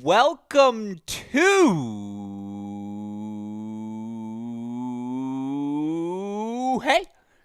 Welcome to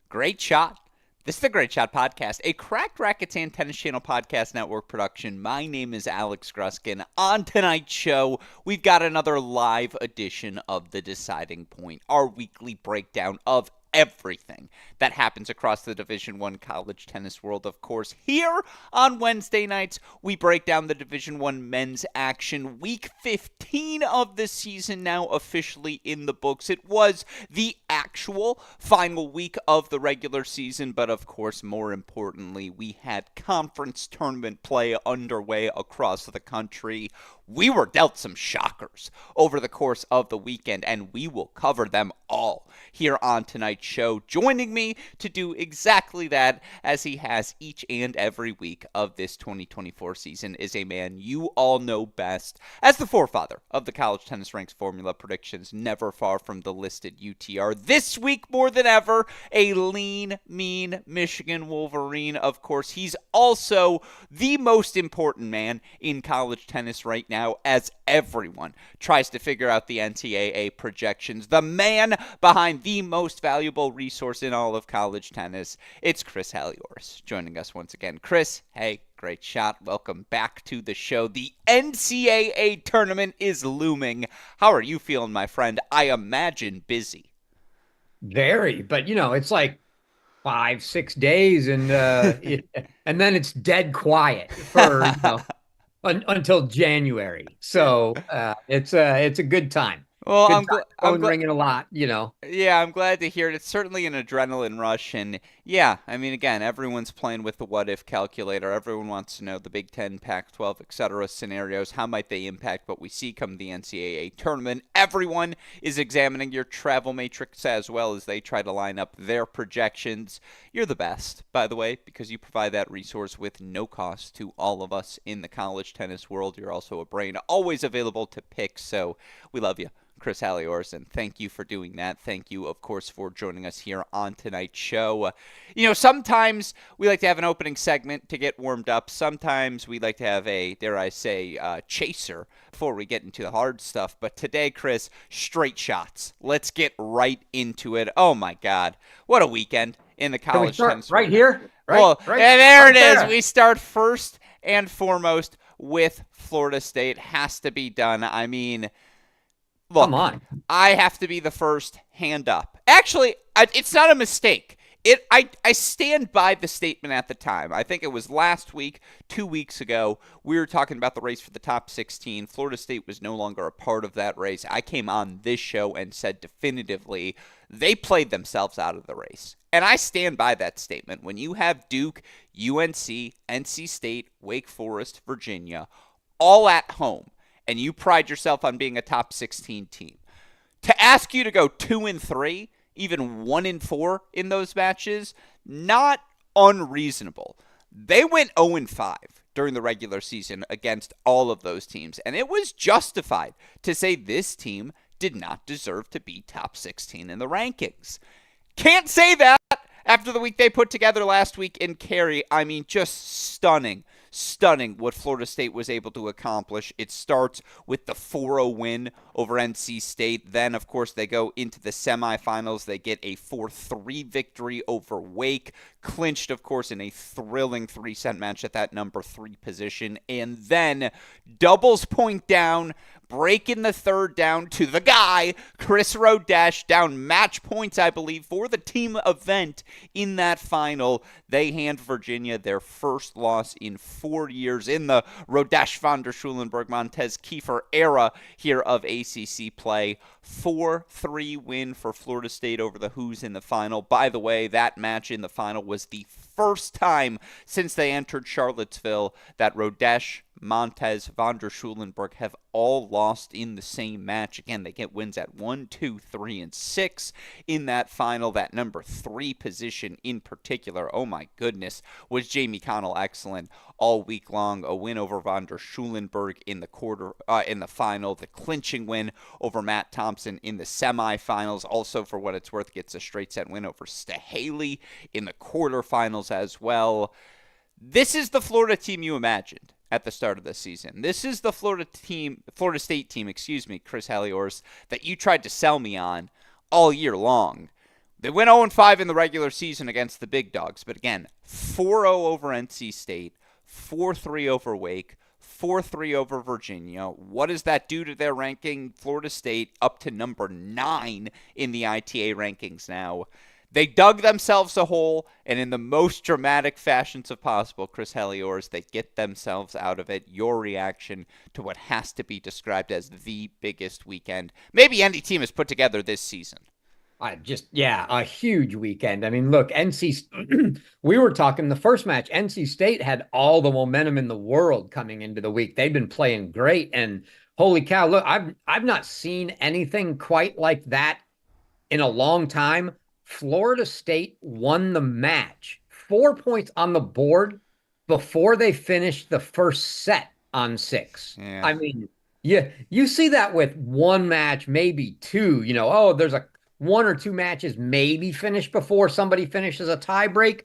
Great Shot. This is the Great Shot Podcast, a Cracked Racquets and Tennis Channel Podcast Network production. My name is Alex Gruskin. On tonight's show, we've got another live edition of The Deciding Point, our weekly breakdown of everything that happens across the Division I college tennis world. Of course, here on Wednesday nights, we break down the Division I men's action. Week 15 of the season now officially in the books. It was the actual final week of the regular season, but of course, more importantly, we had conference tournament play underway across the country. We were dealt some shockers over the course of the weekend, and we will cover them all here on tonight's show. Joining me to do exactly that, as he has each and every week of this 2024 season, is a man you all know best as the forefather of the College Tennis Ranks Formula predictions, never far from the listed UTR. This week, more than ever, a lean, mean Michigan Wolverine. Of course, he's also the most important man in college tennis right now, as everyone tries to figure out the NCAA projections. The man behind the most valuable resource in all of college tennis. It's Chris Halioris joining us once again. Chris, hey, great shot. Welcome back to the show. The NCAA tournament is looming. How are you feeling, my friend? I imagine busy. Very, but it's like 5, 6 days, and and then it's dead quiet for until January. So it's a good time. Well, Good I'm time. glad. Phone ringing a lot. Yeah, I'm glad to hear it. It's certainly an adrenaline rush, and yeah, I mean, again, everyone's playing with the what-if calculator. Everyone wants to know the Big Ten, Pac-12, etc. scenarios. How might they impact what we see come the NCAA tournament? Everyone is examining your travel matrix as well as they try to line up their projections. You're the best, by the way, because you provide that resource with no cost to all of us in the college tennis world. You're also a brain always available to pick, so we love you, Chris Halioris, and thank you for doing that. Thank you, of course, for joining us here on tonight's show. Sometimes we like to have an opening segment to get warmed up. Sometimes we like to have a, dare I say, chaser before we get into the hard stuff. But today, Chris, straight shots. Let's get right into it. Oh, my God. What a weekend in the Can we college start tennis right world. here? Well, Right and there it is. there. We start first and foremost with Florida State. Has to be done. I mean, Come look, on. I have to be the first, hand up. Actually, it's not a mistake. I stand by the statement at the time. I think it was last week, 2 weeks ago, we were talking about the race for the top 16. Florida State was no longer a part of that race. I came on this show and said definitively they played themselves out of the race. And I stand by that statement. When you have Duke, UNC, NC State, Wake Forest, Virginia, all at home, and you pride yourself on being a top 16 team, to ask you to go 2-3, even 1-4 in those matches, not unreasonable. They went 0-5 during the regular season against all of those teams, and it was justified to say this team did not deserve to be top 16 in the rankings. Can't say that after the week they put together last week in Cary. I mean, just stunning what Florida State was able to accomplish. It starts with the 4-0 win over NC State. Then, of course, they go into the semifinals. They get a 4-3 victory over Wake, clinched, of course, in a thrilling 3-set match at that number 3 position. And then doubles point down, breaking the third down to the guy, Chris Rodesh, down match points, I believe, for the team event in that final. They hand Virginia their first loss in 4 years in the Rodesh, Van der Schulenberg, Montez Kiefer era here of ACC play. 4-3 win for Florida State over the Hoos in the final. By the way, that match in the final was the first time since they entered Charlottesville that Rodesh, Montez, Van der Schulenberg have all lost in the same match. Again, they get wins at 1, 2, 3, and 6 in that final. That number 3 position in particular, oh my goodness, was Jamie Connell excellent all week long. A win over Van der Schulenberg in the final. The clinching win over Matt Thompson in the semifinals. Also, for what it's worth, gets a straight set win over Stahaley in the quarterfinals as well. This is the Florida team you imagined at the start of the season. This is the Florida State team, Chris Halioris, that you tried to sell me on all year long. They went 0-5 in the regular season against the big dogs, but again, 4-0 over NC State, 4-3 over Wake, 4-3 over Virginia. What does that do to their ranking? Florida State up to number 9 in the ITA rankings now. They dug themselves a hole, and in the most dramatic fashions of possible, Chris Halioris, they get themselves out of it. Your reaction to what has to be described as the biggest weekend maybe any team has put together this season. Yeah, a huge weekend. I mean, look, we were talking the first match, NC State had all the momentum in the world coming into the week. They've been playing great, and holy cow, look, I've not seen anything quite like that in a long time. Florida State won the match, 4 points on the board before they finished the first set on 6. Yeah. I mean, yeah, you see that with one match, maybe two, oh, there's a 1 or 2 matches maybe finish before somebody finishes a tie break,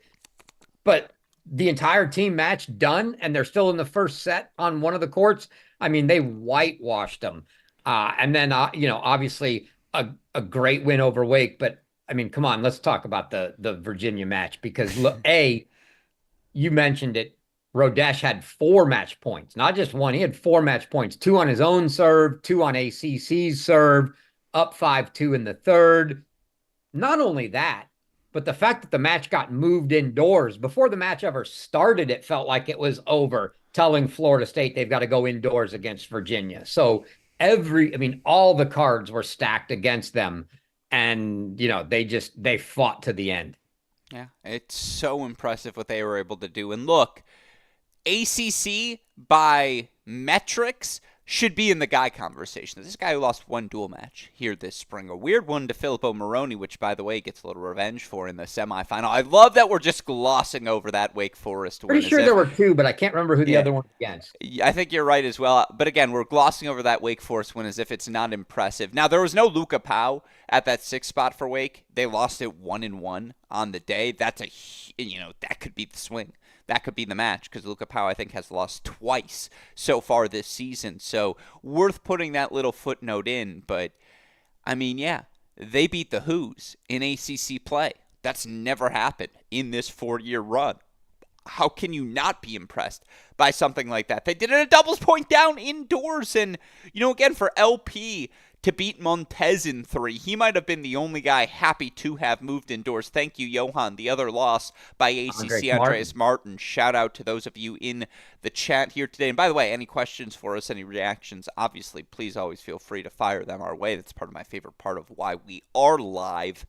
but the entire team match done and they're still in the first set on one of the courts. I mean, they whitewashed them. And then, obviously a great win over Wake. But I mean, come on, let's talk about the Virginia match because look, you mentioned it. Rodesh had 4 match points, not just one. He had 4 match points, 2 on his own serve, 2 on ACC's serve, up 5-2 in the third. Not only that, but the fact that the match got moved indoors before the match ever started, it felt like it was over, telling Florida State they've got to go indoors against Virginia. So all the cards were stacked against them, and they fought to the end. Yeah, it's so impressive what they were able to do. And look, ACC by metrics should be in the guy conversation. This is a guy who lost 1 dual match here this spring. A weird one to Filippo Moroni, which, by the way, gets a little revenge for in the semifinal. I love that we're just glossing over that Wake Forest win. Pretty sure there were 2, but I can't remember who the other one was against. I think you're right as well. But again, we're glossing over that Wake Forest win as if it's not impressive. Now, there was no Luca Pau at that 6th spot for Wake. They lost it 1-1 on the day. That's that could be the swing. That could be the match because Luca Pau, I think, has lost twice so far this season. So worth putting that little footnote in. But, I mean, yeah, they beat the Who's in ACC play. That's never happened in this 4-year run. How can you not be impressed by something like that? They did it a doubles point down indoors. And, again, for LP to beat Montez in 3. He might have been the only guy happy to have moved indoors. Thank you, Johan. The other loss by ACC, Andreas Martin. Shout out to those of you in the chat here today. And by the way, any questions for us, any reactions, obviously, please always feel free to fire them our way. That's part of my favorite part of why we are live.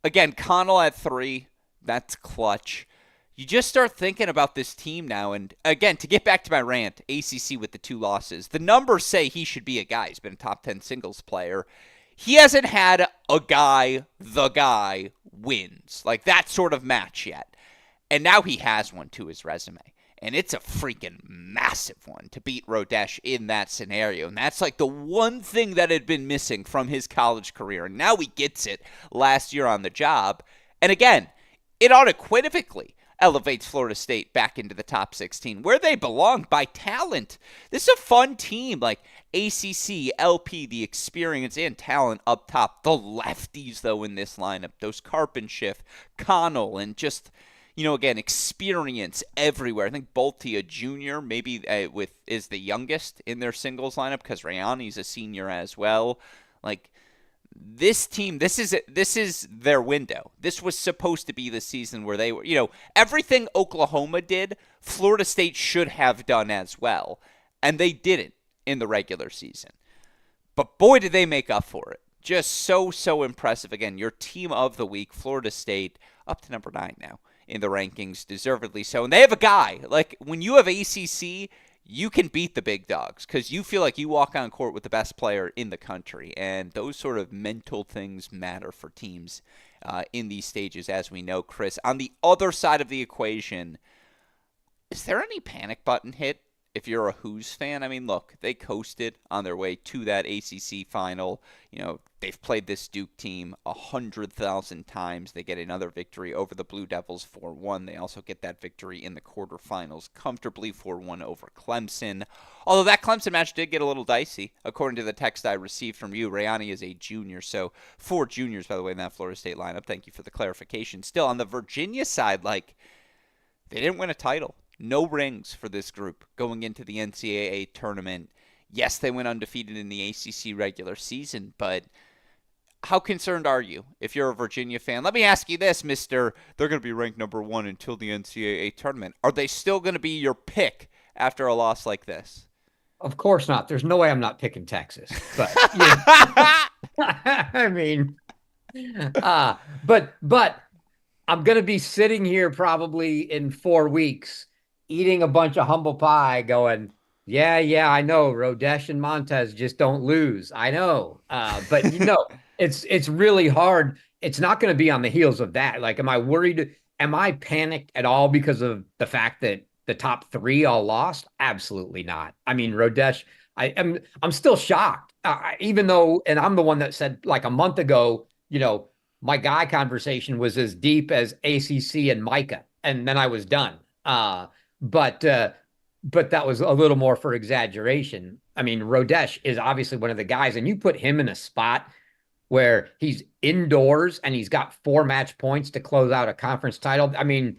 Again, Connell at 3. That's clutch. You just start thinking about this team now, and again, to get back to my rant, ACC with the 2 losses, the numbers say he should be a guy. He's been a top 10 singles player. He hasn't had a guy, the guy, wins, like that sort of match yet. And now he has one to his resume, and it's a freaking massive one to beat Rodesh in that scenario. And that's like the one thing that had been missing from his college career, and now he gets it last year on the job. And again, it unequivocally elevates Florida State back into the top 16, where they belong by talent. This is a fun team, like ACC, LP, the experience and talent up top. The lefties, though, in this lineup, those Carpenshift, Connell, and just, again, experience everywhere. I think Boltia Jr. maybe is the youngest in their singles lineup because Rayani's a senior as well. Like, this team, this is their window. This was supposed to be the season where they were, everything Oklahoma did, Florida State should have done as well. And they didn't in the regular season. But boy, did they make up for it. Just so impressive. Again, your team of the week, Florida State, up to number 9 now in the rankings, deservedly so. And they have a guy. Like, when you have ACC, you can beat the big dogs because you feel like you walk on court with the best player in the country. And those sort of mental things matter for teams in these stages, as we know, Chris. On the other side of the equation, is there any panic button hit if you're a Who's fan, I mean, look, they coasted on their way to that ACC final. They've played this Duke team 100,000 times. They get another victory over the Blue Devils 4-1. They also get that victory in the quarterfinals comfortably 4-1 over Clemson. Although that Clemson match did get a little dicey, according to the text I received from you. Rayani is a junior, so 4 juniors, by the way, in that Florida State lineup. Thank you for the clarification. Still, on the Virginia side, they didn't win a title. No rings for this group going into the NCAA tournament. Yes, they went undefeated in the ACC regular season, but how concerned are you if you're a Virginia fan? Let me ask you this, mister. They're going to be ranked number 1 until the NCAA tournament. Are they still going to be your pick after a loss like this? Of course not. There's no way I'm not picking Texas. But I mean, uh, but I'm gonna be sitting here probably in 4 weeks eating a bunch of humble pie, going, yeah, I know. Rodesh and Montez just don't lose. I know. But it's really hard. It's not going to be on the heels of that. Like, am I worried? Am I panicked at all because of the fact that the top three all lost? Absolutely not. I mean, Rodesh, I'm still shocked. Even though, and I'm the one that said like a month ago, my guy conversation was as deep as ACC and Micah, and then I was done. But that was a little more for exaggeration. I mean, Rodesh is obviously one of the guys, and you put him in a spot where he's indoors and he's got 4 match points to close out a conference title. I mean,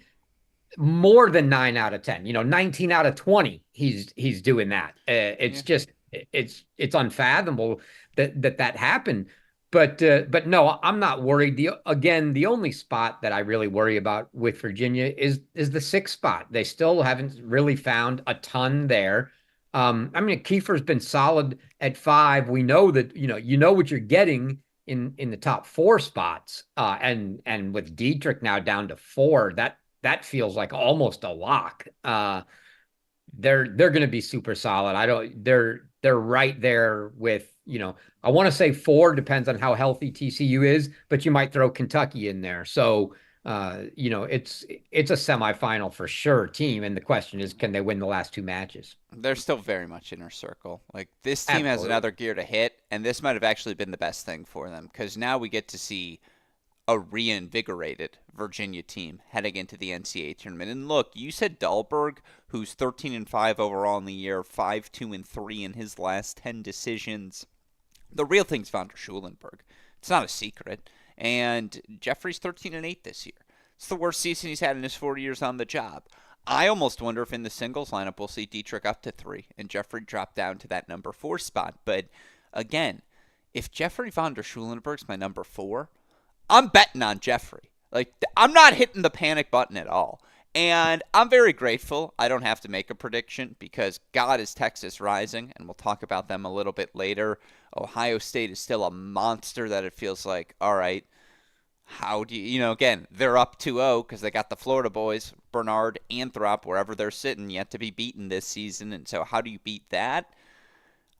more than 9 out of 10, 19 out of 20. He's doing that. It's just it's unfathomable that happened. But no, I'm not worried. The only spot that I really worry about with Virginia is the 6th spot. They still haven't really found a ton there. I mean, Kiefer's been solid at 5. We know that you know what you're getting in the top 4 spots. And with Dietrich now down to 4, that feels like almost a lock. They're going to be super solid. They're right there with, I want to say 4, depends on how healthy TCU is, but you might throw Kentucky in there. So, it's a semifinal for sure team. And the question is, can they win the last 2 matches? They're still very much inner circle. Like, this team has Absolutely. another gear to hit, and this might have actually been the best thing for them because now we get to see a reinvigorated Virginia team heading into the NCAA tournament. And look, you said Dahlberg, who's 13-5 overall in the year, 5-2-3 in his last 10 decisions. The real thing's von der Schulenburg. It's not a secret. And Jeffrey's 13-8 this year. It's the worst season he's had in his 4 years on the job. I almost wonder if in the singles lineup we'll see Dietrich up to 3 and Jeffrey drop down to that number 4 spot. But again, if Jeffrey von der Schulenburg's my number 4, I'm betting on Jeffrey. Like, I'm not hitting the panic button at all. And I'm very grateful I don't have to make a prediction because God is Texas rising, and we'll talk about them a little bit later. Ohio State is still a monster that it feels like, all right, how do again, they're up 2-0 because they got the Florida boys, Bernard, Anthrop, wherever they're sitting, yet to be beaten this season. And so how do you beat that?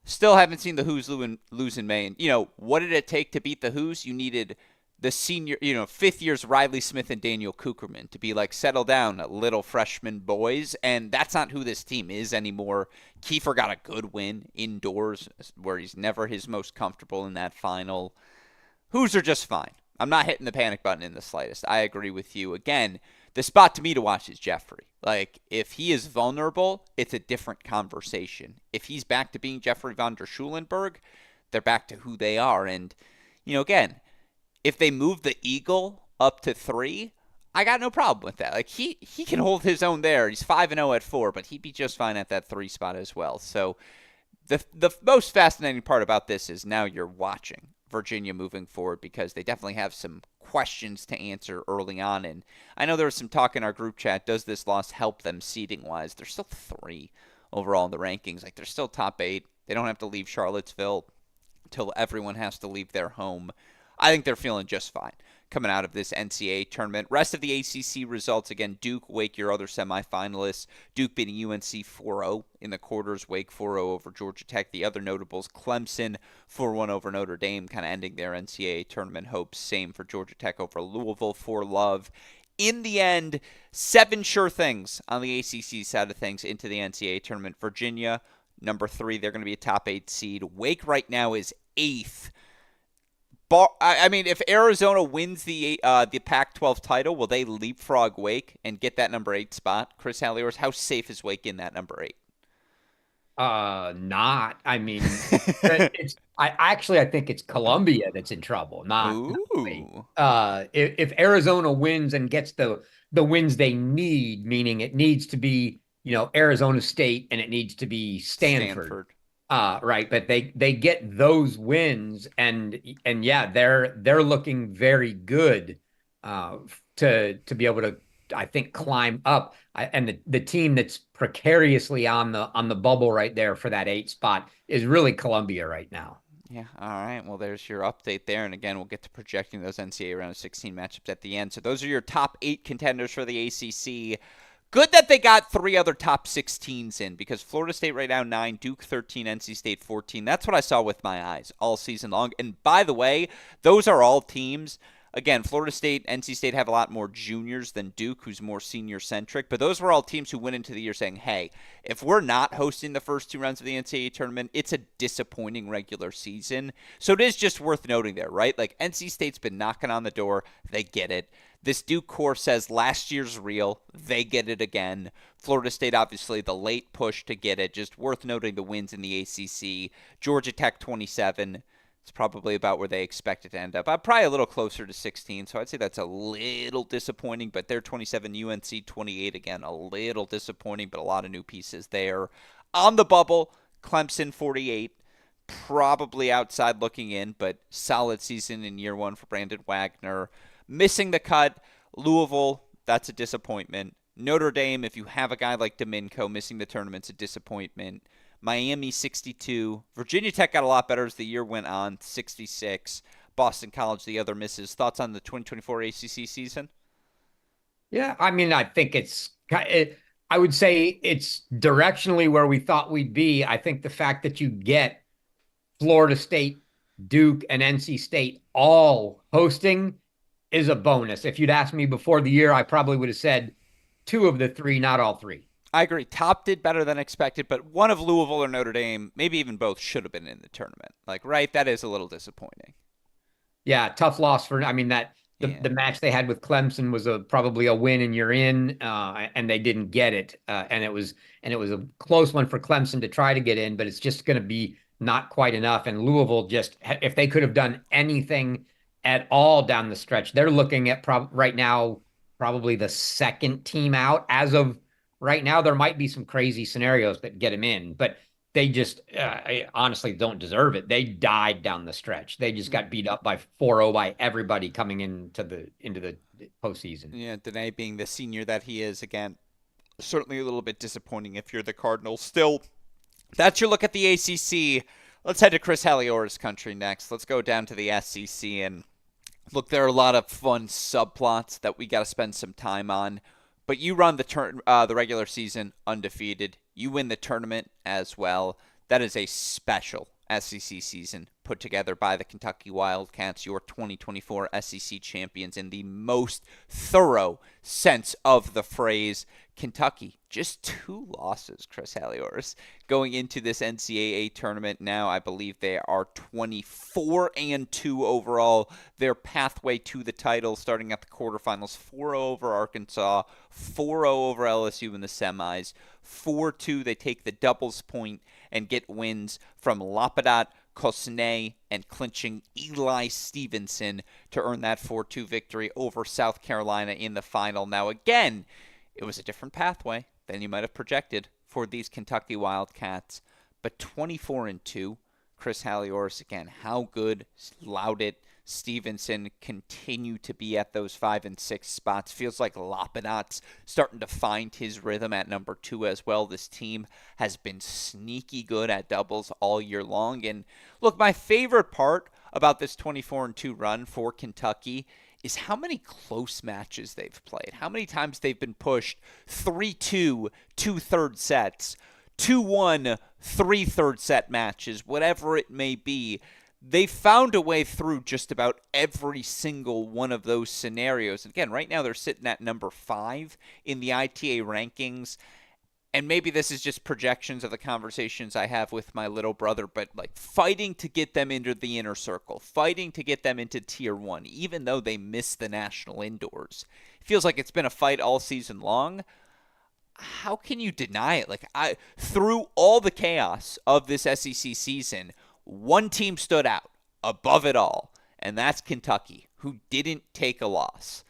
Still haven't seen the Who's lose in May. And, what did it take to beat the Who's? You needed the senior, 5th year's Riley Smith and Daniel Kucherman to be like, settle down, little freshman boys. And that's not who this team is anymore. Kiefer got a good win indoors where he's never his most comfortable in that final. Who's are just fine. I'm not hitting the panic button in the slightest. I agree with you. Again, the spot to me to watch is Jeffrey. Like, if he is vulnerable, it's a different conversation. If he's back to being Jeffrey von der Schulenburg, they're back to who they are. And, again, if they move the Eagle up to 3, I got no problem with that. Like, he can hold his own there. He's 5-0 at 4, but he'd be just fine at that 3 spot as well. So the most fascinating part about this is now you're watching Virginia moving forward because they definitely have some questions to answer early on. And I know there was some talk in our group chat. Does this loss help them seeding-wise? They're still 3 overall in the rankings. Like, they're still top 8. They don't have to leave Charlottesville until everyone has to leave their home. I think they're feeling just fine coming out of this NCAA tournament. Rest of the ACC results, again, Duke, Wake, your other semifinalists. Duke beating UNC 4-0 in the quarters, Wake 4-0 over Georgia Tech. The other notables, Clemson 4-1 over Notre Dame, kind of ending their NCAA tournament hopes. Same for Georgia Tech over Louisville for Love. In the end, 7 sure things on the ACC side of things into the NCAA tournament. Virginia, number 3, they're going to be a top 8 seed. Wake right now is 8th. I mean, if Arizona wins the Pac-12 title, will they leapfrog Wake and get that number 8 spot? Chris Halioris, how safe is Wake in that number 8? Not. I mean, I think it's Columbia that's in trouble, not Wake. Ooh, If Arizona wins and gets the wins they need, meaning it needs to be, Arizona State and it needs to be Stanford. Stanford. Right, but they get those wins and yeah, they're looking very good to be able to, I think, climb up. And the team that's precariously on the bubble right there for that 8 spot is really Columbia right now. Yeah, all right. Well, there's your update there. And again, we'll get to projecting those NCAA round of 16 matchups at the end. So those are your top 8 contenders for the ACC. Good that they got 3 other top 16s in, because Florida State right now 9, Duke 13, NC State 14. That's what I saw with my eyes all season long. And by the way, those are all teams. Again, Florida State, NC State have a lot more juniors than Duke, who's more senior-centric. But those were all teams who went into the year saying, hey, if we're not hosting the first 2 rounds of the NCAA tournament, it's a disappointing regular season. So it is just worth noting there, right? Like, NC State's been knocking on the door. They get it. This Duke core says last year's real. They get it again. Florida State, obviously, the late push to get it. Just worth noting the wins in the ACC. Georgia Tech, 27. It's probably about where they expect it to end up. Probably a little closer to 16, so I'd say that's a little disappointing, but they're 27, UNC 28. Again, a little disappointing, but a lot of new pieces there. On the bubble, Clemson 48. Probably outside looking in, but solid season in year 1 for Brandon Wagner. Missing the cut, Louisville, that's a disappointment. Notre Dame, if you have a guy like Domingo, missing the tournament's a disappointment. Miami, 62. Virginia Tech got a lot better as the year went on, 66. Boston College, the other misses. Thoughts on the 2024 ACC season? Yeah, I mean, I would say it's directionally where we thought we'd be. I think the fact that you get Florida State, Duke, and NC State all hosting is a bonus. If you'd asked me before the year, I probably would have said 2 of the 3, not all 3. I agree. Top did better than expected, but one of Louisville or Notre Dame, maybe even both, should have been in the tournament. Like, right? That is a little disappointing. Yeah, tough loss for. I mean, Yeah. the match they had with Clemson was probably a win and you're in, and they didn't get it, and it was a close one for Clemson to try to get in, but it's just going to be not quite enough. And Louisville, just if they could have done anything at all down the stretch, they're looking at right now probably the second team out as of right now. There might be some crazy scenarios that get them in, but they just honestly don't deserve it. They died down the stretch. They just got beat up by 4-0 by everybody coming into the postseason. Yeah, Danae being the senior that he is, again, certainly a little bit disappointing if you're the Cardinals. Still, that's your look at the ACC. Let's head to Chris Halioris country next. Let's go down to the SEC. And look, there are a lot of fun subplots that we got to spend some time on. But you run the regular season undefeated. You win the tournament as well. That is a special SEC season put together by the Kentucky Wildcats, your 2024 SEC champions in the most thorough sense of the phrase. Kentucky, just 2 losses, Chris Halioris, going into this NCAA tournament. Now I believe they are 24-2 overall. Their pathway to the title, starting at the quarterfinals, 4-0 over Arkansas, 4-0 over LSU in the semis, 4-2 they take the doubles point and get wins from Lapadat, Kosnay, and clinching Eli Stevenson to earn that 4-2 victory over South Carolina in the final. Now again, it was a different pathway than you might have projected for these Kentucky Wildcats, but 24-2, Chris Halioris, again, how good Loudet, Stevenson continue to be at those 5 and 6 spots. Feels like Lapadat's starting to find his rhythm at number 2 as well. This team has been sneaky good at doubles all year long. And look, my favorite part about this 24-2 run for Kentucky is how many close matches they've played. How many times they've been pushed 3-2, 2/3 sets, 2-1, 3/3 set matches, whatever it may be. they found a way through just about every single one of those scenarios. And again, right now they're sitting at number 5 in the ITA rankings. And maybe this is just projections of the conversations I have with my little brother, but like fighting to get them into the inner circle, fighting to get them into tier 1, even though they missed the national indoors. It feels like it's been a fight all season long. How can you deny it? Like, through all the chaos of this SEC season, one team stood out above it all, and that's Kentucky, who didn't take a loss.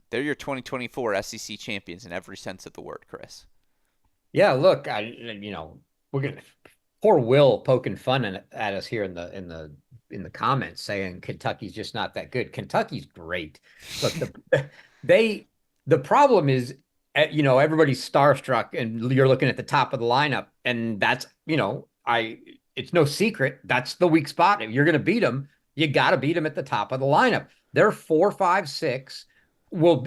They're your 2024 SEC champions in every sense of the word, Chris. Yeah, look, we're gonna poor Will poking fun at us here in the comments saying Kentucky's just not that good. Kentucky's great. Look, they the problem is, everybody's starstruck, and you're looking at the top of the lineup, and that's it's no secret that's the weak spot. If you're going to beat them, you got to beat them at the top of the lineup. They're 4, 5, 6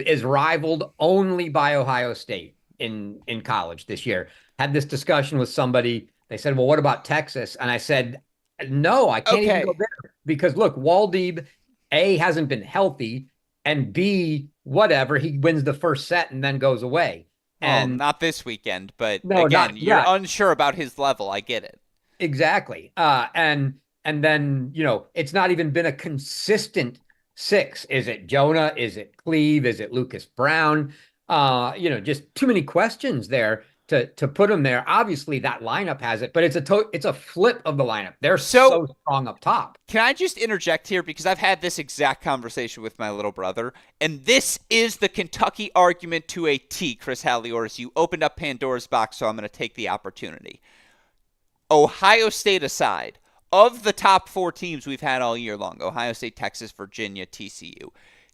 is rivaled only by Ohio State in college this year. Had this discussion with somebody. They said, well, what about Texas? And I said, no, I can't even go there because look, Waldeeb, A, hasn't been healthy, and B, whatever, he wins the first set and then goes away. And not this weekend, but no, again, you're unsure about his level. I get it. Exactly. And then, it's not even been a consistent 6. Is it Jonah? Is it Cleve? Is it Lucas Brown? Just too many questions there to put him there. Obviously, that lineup has it, but it's a flip of the lineup. They're so strong up top. Can I just interject here? Because I've had this exact conversation with my little brother, and this is the Kentucky argument to a T, Chris Halioris. You opened up Pandora's box, so I'm going to take the opportunity. Ohio State aside, of the top 4 teams we've had all year long, Ohio State, Texas, Virginia, TCU,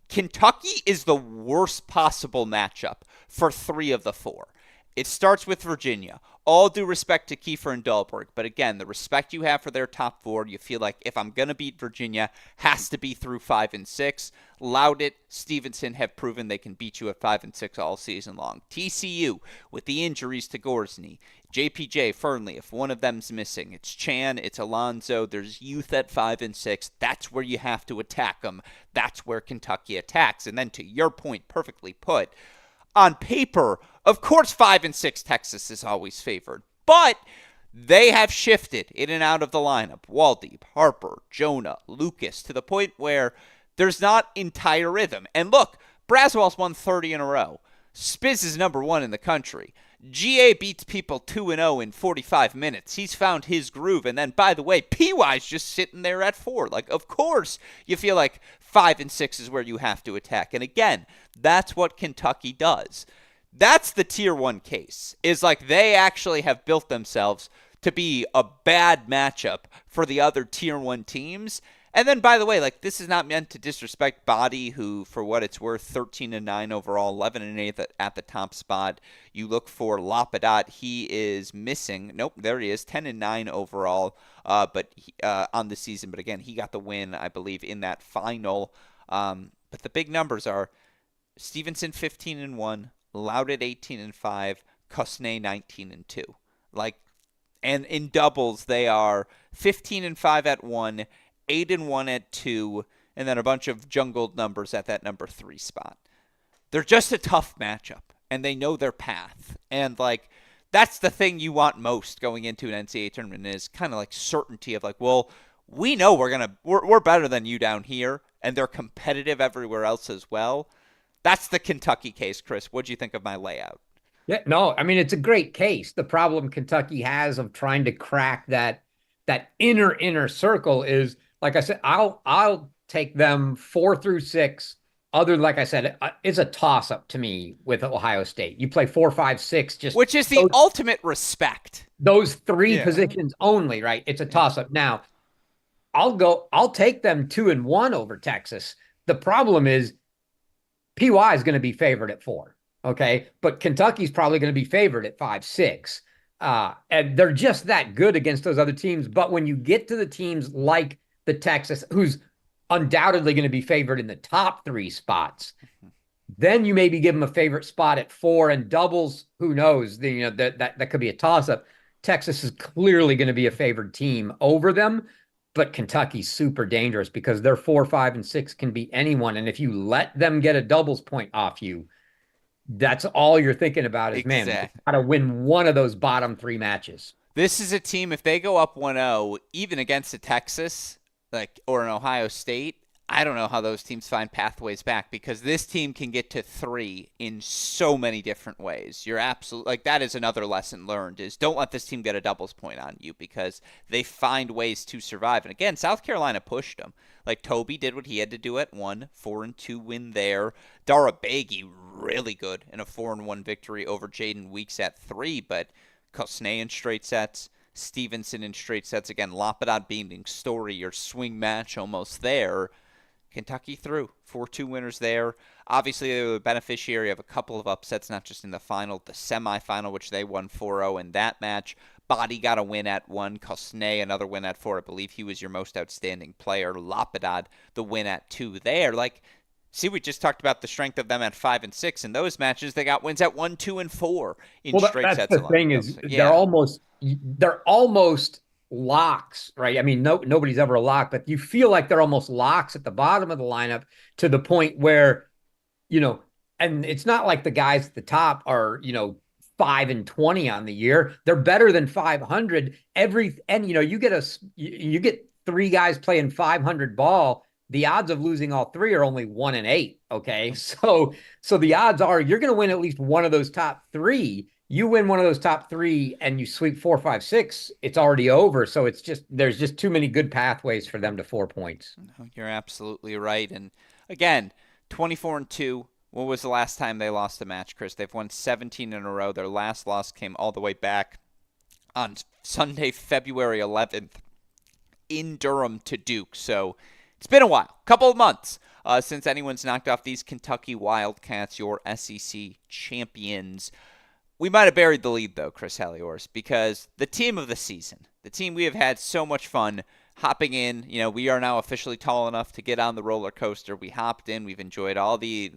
Kentucky is the worst possible matchup for 3 of the 4. It starts with Virginia. All due respect to Kiefer and Dahlberg, but again, the respect you have for their top 4, you feel like if I'm going to beat Virginia, has to be through 5 and 6. Loudit, Stevenson have proven they can beat you at 5 and 6 all season long. TCU, with the injuries to Gorsney, JPJ, Fernley, if one of them's missing, it's Chan, it's Alonzo, there's youth at 5 and 6. That's where you have to attack them. That's where Kentucky attacks. And then to your point, perfectly put, on paper, of course 5 and 6 Texas is always favored, but they have shifted in and out of the lineup. Waldeeb, Harper, Jonah, Lucas, to the point where there's not entire rhythm. And look, Braswell's won 30 in a row. Spiz is number 1 in the country. GA beats people 2-0 in 45 minutes. He's found his groove. And then, by the way, PY's just sitting there at 4. Like, of course, you feel like 5 and 6 is where you have to attack. And again, that's what Kentucky does. That's the tier 1 case, is like they actually have built themselves to be a bad matchup for the other tier 1 teams. And then, by the way, like, this is not meant to disrespect Body, who, for what it's worth, 13-9 overall, 11-8 at the top spot. You look for Lapadat, he is missing. Nope, there he is, 10-9 overall, on the season. But again, he got the win, I believe, in that final. But the big numbers are Stevenson 15-1, Loudit 18-5, Cosnay 19-2. Like, and in doubles, they are 15-5 at 1. 8-1 at 2, and then a bunch of jungled numbers at that number 3 spot. They're just a tough matchup, and they know their path. And, like, that's the thing you want most going into an NCAA tournament is kind of like certainty of, like, well, we know we're better than you down here, and they're competitive everywhere else as well. That's the Kentucky case, Chris. What'd you think of my layout? Yeah, no, I mean, it's a great case. The problem Kentucky has of trying to crack that inner circle is, like I said, I'll take them 4 through 6. Like I said, it's a toss up to me with Ohio State. You play 4, 5, 6, just which is the ultimate respect. Those 3 positions only, right? It's a toss up. Now, I'll take them 2-1 over Texas. The problem is PY is going to be favored at 4. Okay. But Kentucky's probably going to be favored at 5, 6. And they're just that good against those other teams. But when you get to the teams like the Texas, who's undoubtedly going to be favored in the top 3 spots, then you maybe give them a favorite spot at 4, and doubles. Who knows? That could be a toss up. Texas is clearly going to be a favored team over them. but Kentucky's super dangerous because their 4, 5, and 6 can beat anyone. And if you let them get a doubles point off you, that's all you're thinking about is, man, we Exactly. got to win one of those bottom three matches. This is a team, if they go up 1-0, even against a Texas or an Ohio State, I don't know how those teams find pathways back because this team can get to 3 in so many different ways. You're absolutely that is another lesson learned is don't let this team get a doubles point on you because they find ways to survive. And again, South Carolina pushed them. Toby did what he had to do at 1, 4-2 win there. Dara Begi really good in a 4-1 victory over Jaden Weeks at 3, but Kosnay in straight sets, Stevenson in straight sets. Again, Lapidot beating Story, your swing match almost there. Kentucky through. 4-2 winners there. Obviously, they were the beneficiary of a couple of upsets, not just in the final, the semifinal, which they won 4-0 in that match. Body got a win at 1. Kosnay, another win at 4. I believe he was your most outstanding player. Lapidot, the win at 2 there. See, we just talked about the strength of them at 5 and 6. In those matches, they got wins at 1, 2, and 4 in Well, straight that's sets the along thing with is those. Yeah. they're almost locks, right? I mean, nobody's ever a lock, but you feel like they're almost locks at the bottom of the lineup to the point where, you know, and it's not like the guys at the top are, 5 and 20 on the year. They're better than 500 and you get 3 guys playing 500 ball. The odds of losing all 3 are only 1 and 8. Okay. So the odds are you're going to win at least one of those top 3. You win one of those top 3 and you sweep 4, 5, 6, it's already over. So there's just too many good pathways for them to 4 points. No, you're absolutely right. And again, 24-2. When was the last time they lost a match, Chris? They've won 17 in a row. Their last loss came all the way back on Sunday, February 11th in Durham to Duke. So it's been a while, couple of months since anyone's knocked off these Kentucky Wildcats, your SEC champions. We might have buried the lead, though, Chris Halioris, because the team of the season, the team we have had so much fun hopping in, we are now officially tall enough to get on the roller coaster. We hopped in. We've enjoyed all the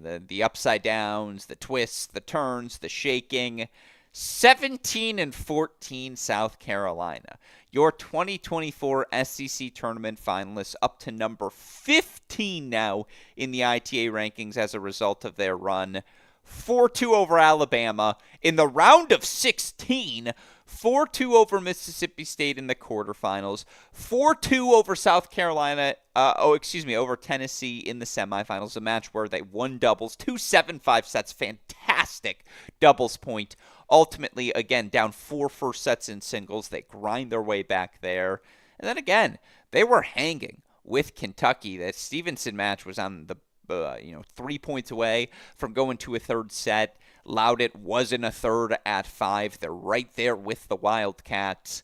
upside downs, the twists, the turns, the shaking. 17-14 South Carolina. Your 2024 SEC tournament finalists up to number 15 now in the ITA rankings as a result of their run. 4-2 over Alabama in the round of 16. 4-2 over Mississippi State in the quarterfinals. 4-2 over South Carolina, over Tennessee in the semifinals, a match where they won doubles, 2 7-5 sets, fantastic doubles point. Ultimately, again, down 4 first sets in singles. They grind their way back there. And then again, they were hanging with Kentucky. That Stevenson match was on the 3 points away from going to a third set. Loudit was in a third at 5. They're right there with the Wildcats.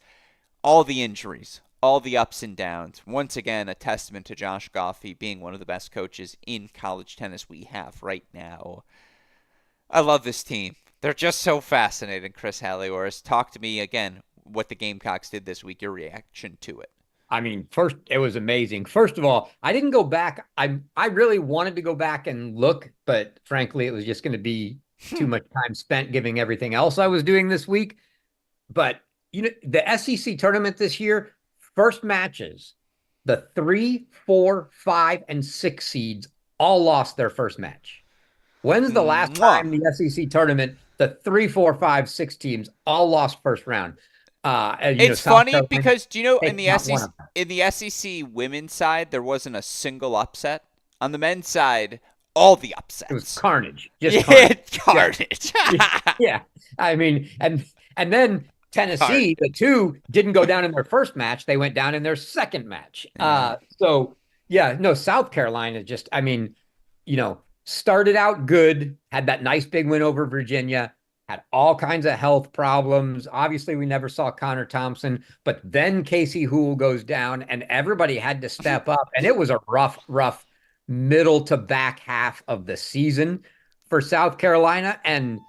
All the injuries, all the ups and downs. Once again, a testament to Josh Goffey being one of the best coaches in college tennis we have right now. I love this team. They're just so fascinating, Chris Halioris. Talk to me again what the Gamecocks did this week, your reaction to it. I mean, first, it was amazing. First of all, I didn't go back. I really wanted to go back and look, but frankly, it was just going to be too much time spent giving everything else I was doing this week. But, the SEC tournament this year, first matches, the 3, 4, 5, and 6 seeds all lost their first match. When's the last time the SEC tournament, the 3, 4, 5, 6 teams all lost first round? It's funny because in the SEC women's side there wasn't a single upset. On the men's side, all the upsets. It was carnage. Just carnage. Carnage. Yeah. I mean, and then Tennessee, the 2 didn't go down in their first match. They went down in their second match. South Carolina just, started out good, had that nice big win over Virginia, had all kinds of health problems. Obviously, we never saw Connor Thompson, but then Casey Houle goes down and everybody had to step up. And it was a rough middle to back half of the season for South Carolina. And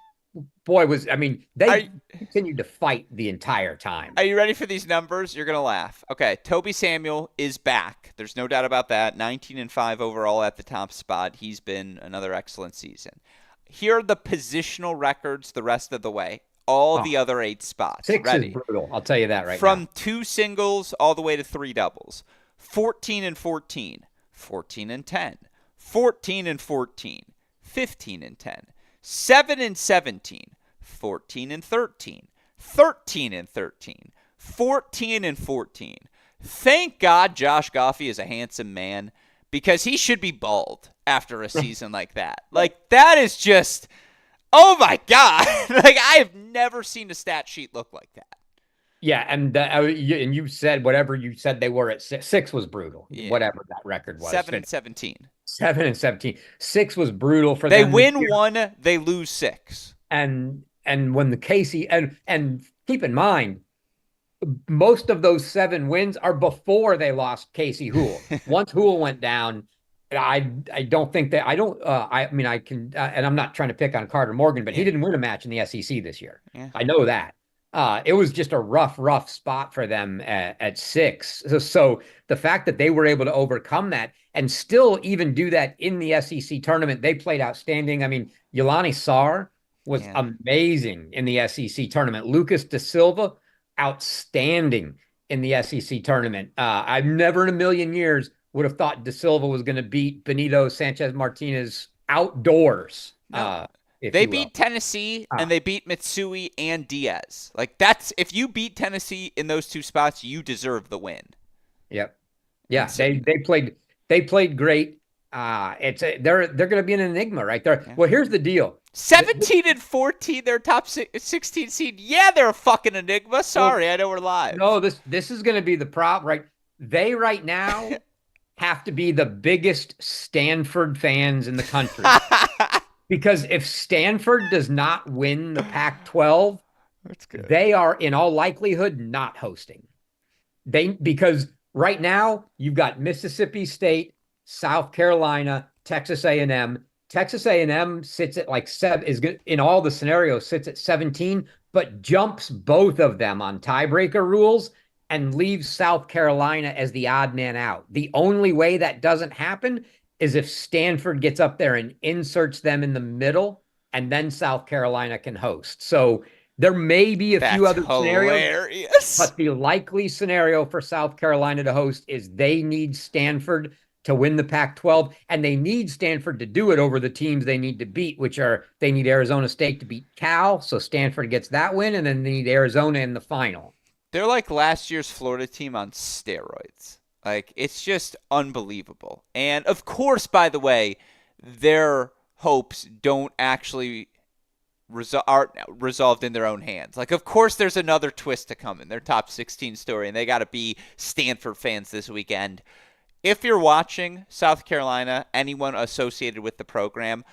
boy, they continued to fight the entire time. Are you ready for these numbers? You're going to laugh. Okay, Toby Samuel is back. There's no doubt about that. 19-5 overall at the top spot. He's been another excellent season. Here are the positional records the rest of the way. All the other 8 spots. 6 is brutal. I'll tell you that right now. From 2 singles all the way to 3 doubles. 14 and 14, 14 and 10, 14 and 14, 15 and 10, 7 and 17, 14 and 13, 13 and 13, 14 and 14. Thank God Josh Goffey is a handsome man, because he should be bald after a season like that. Like, that is just, oh my God. Like, I have never seen a stat sheet look like that. Yeah, and you said whatever you said they were at six. Six was brutal. Yeah. Whatever that record was. 7 and 17. 7 and 17. Six was brutal for them. They win 1, they lose 6. And when the Casey and keep in mind, most of those 7 wins are before they lost Casey Houle. Once Houle went down, I don't think that I mean I can and I'm not trying to pick on Carter Morgan, but he didn't win a match in the SEC this year. Yeah. I know that. It was just a rough spot for them at 6. So the fact that they were able to overcome that and still even do that in the SEC tournament, they played outstanding. I mean, Yelani Sarr was amazing in the SEC tournament. Lucas Da Silva, outstanding in the SEC tournament. I've never in a million years would have thought Da Silva was going to beat Benito Sanchez Martinez outdoors. No. They beat Tennessee and they beat Mitsui and Diaz. Like, that's, if you beat Tennessee in those 2 spots, you deserve the win. Yep. Yeah. So, they played great. They're going to be an enigma right there. Yeah. Well, here's the deal. 17 and 14, they're top 16 seed. Yeah, they're a fucking enigma. Sorry, I know we're live. No, this is going to be the problem, right? They right now have to be the biggest Stanford fans in the country. Because if Stanford does not win the Pac-12, they are in all likelihood not hosting. Because right now you've got Mississippi State, South Carolina, Texas A&M. Texas A&M sits at like 7, is good in all the scenarios, sits at 17, but jumps both of them on tiebreaker rules and leaves South Carolina as the odd man out. The only way that doesn't happen is if Stanford gets up there and inserts them in the middle, and then South Carolina can host. So there may be a few other scenarios, but the likely scenario for South Carolina to host is they need Stanford to win the Pac-12, and they need Stanford to do it over the teams they need to beat, which are, they need Arizona State to beat Cal, so Stanford gets that win, and then they need Arizona in the final. They're like last year's Florida team on steroids. Like, it's just unbelievable. And, of course, by the way, their hopes don't actually are resolved in their own hands. Like, of course, there's another twist to come in their top 16 story, and they got to be Stanford fans this weekend. If you're watching South Carolina, anyone associated with the program,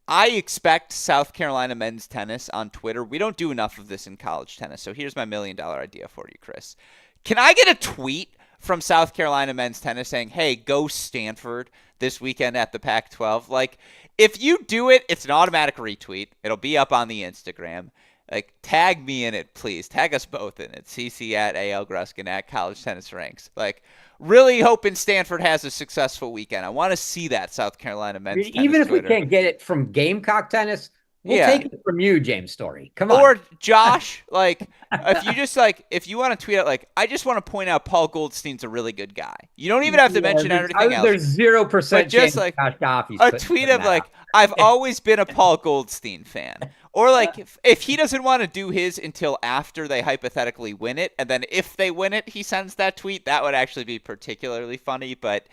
I expect South Carolina men's tennis on Twitter. We don't do enough of this in college tennis, so here's my $1 million idea for you, Chris. Can I get a tweet from South Carolina men's tennis saying, hey, go Stanford this weekend at the Pac-12? Like, if you do it, it's an automatic retweet. It'll be up on the Instagram. Like, tag me in it, please. Tag us both in it. CC at AL Gruskin at College Tennis Ranks. Like, really hoping Stanford has a successful weekend. I want to see that South Carolina men's tennis Even if Twitter. We can't get it from Gamecock Tennis, we'll take it from you, James Story. Come on. Or Josh, like, if you just, like, if you want to tweet out, like, I just want to point out Paul Goldstein's a really good guy. You don't even have to mention anything else. There's 0% but just, like, a tweet of, like, I've always been a Paul Goldstein fan. Or, like, if he doesn't want to do his until after they hypothetically win it, and then if they win it, he sends that tweet, that would actually be particularly funny. But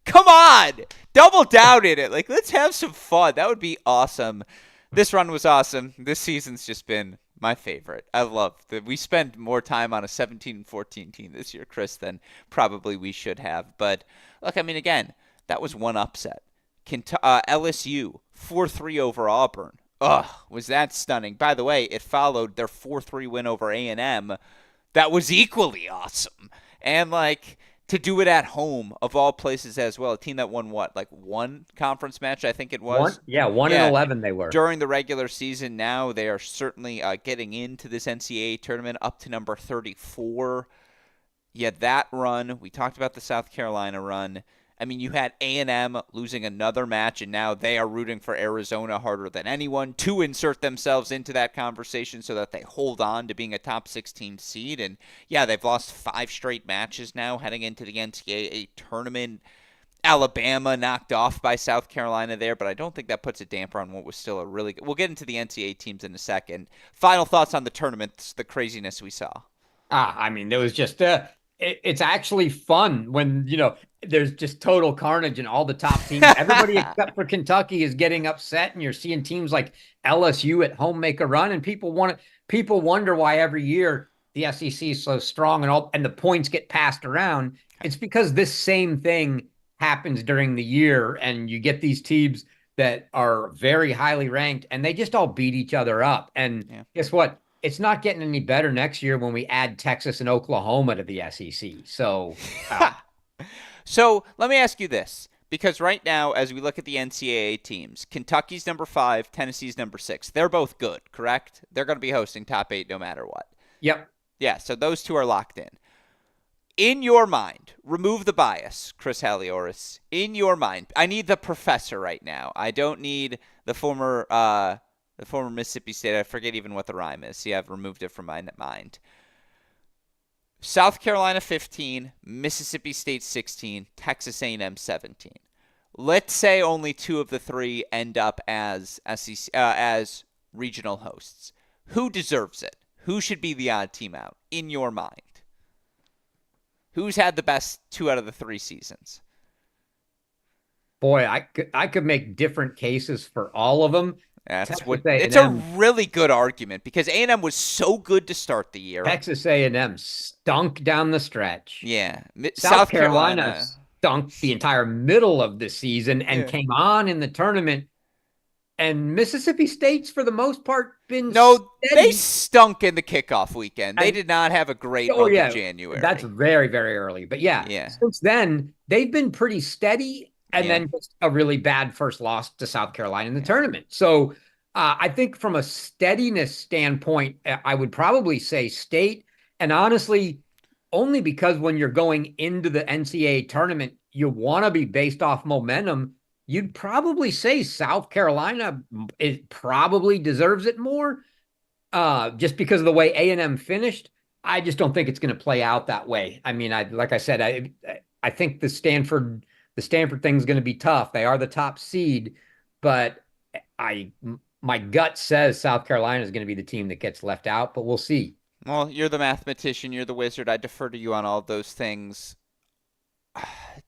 come on! Double down in it. Like, let's have some fun. That would be awesome. This run was awesome. This season's just been my favorite. I love that we spend more time on a 17-14 team this year, Chris, than probably we should have. But, look, I mean, again, that was one upset. LSU, 4-3 over Auburn. Ugh, was that stunning. By the way, it followed their 4-3 win over A&M. That was equally awesome. And, like, to do it at home, of all places as well. A team that won, what, like one conference match, I think it was? 1 and 11 they were. During the regular season. Now they are certainly getting into this NCAA tournament up to number 34. Yeah, that run. We talked about the South Carolina run. I mean, you had A&M losing another match, and now they are rooting for Arizona harder than anyone to insert themselves into that conversation so that they hold on to being a top 16 seed. And yeah, they've lost 5 straight matches now heading into the NCAA tournament. Alabama knocked off by South Carolina there, but I don't think that puts a damper on what was still a really good. We'll get into the NCAA teams in a second. Final thoughts on the tournament, the craziness we saw. I mean, there was just it's actually fun when, there's just total carnage and all the top teams. Everybody except for Kentucky is getting upset, and you're seeing teams like LSU at home make a run, and people wonder why every year the SEC is so strong and the points get passed around. It's because this same thing happens during the year, and you get these teams that are very highly ranked, and they just all beat each other up. And Yeah. guess what? It's not getting any better next year when we add Texas and Oklahoma to the SEC. So, So let me ask you this. Because right now, as we look at the NCAA teams, Kentucky's number 5, Tennessee's number 6. They're both good, correct? They're going to be hosting top 8 no matter what. yep. Yeah, so those two are locked in. In your mind, remove the bias, Chris Halioris. In your mind, I need the professor right now. I don't need the former Mississippi State. I forget even what the rhyme is. See, I've removed it from my mind. South Carolina 15, Mississippi State 16, Texas A&M 17. Let's say only 2 of the 3 end up as as regional hosts. Who deserves it? Who should be the odd team out in your mind? Who's had the best 2 out of the 3 seasons? Boy, I could make different cases for all of them. It's a really good argument because A&M was so good to start the year. Texas A&M stunk down the stretch. Yeah. South Carolina stunk the entire middle of the season and came on in the tournament. And Mississippi State's, for the most part, been No, steady. they stunk in the kickoff weekend. They did not have a great month of January. That's very, very early. But yeah, since then, they've been pretty steady. And then just a really bad first loss to South Carolina in the tournament. So I think from a steadiness standpoint, I would probably say State. And honestly, only because when you're going into the NCAA tournament, you want to be based off momentum. You'd probably say South Carolina probably deserves it more just because of the way A&M finished. I just don't think it's going to play out that way. I mean, like I said, I think the Stanford thing is going to be tough. They are the top seed, but my gut says South Carolina is going to be the team that gets left out, but we'll see. Well, you're the mathematician. You're the wizard. I defer to you on all those things.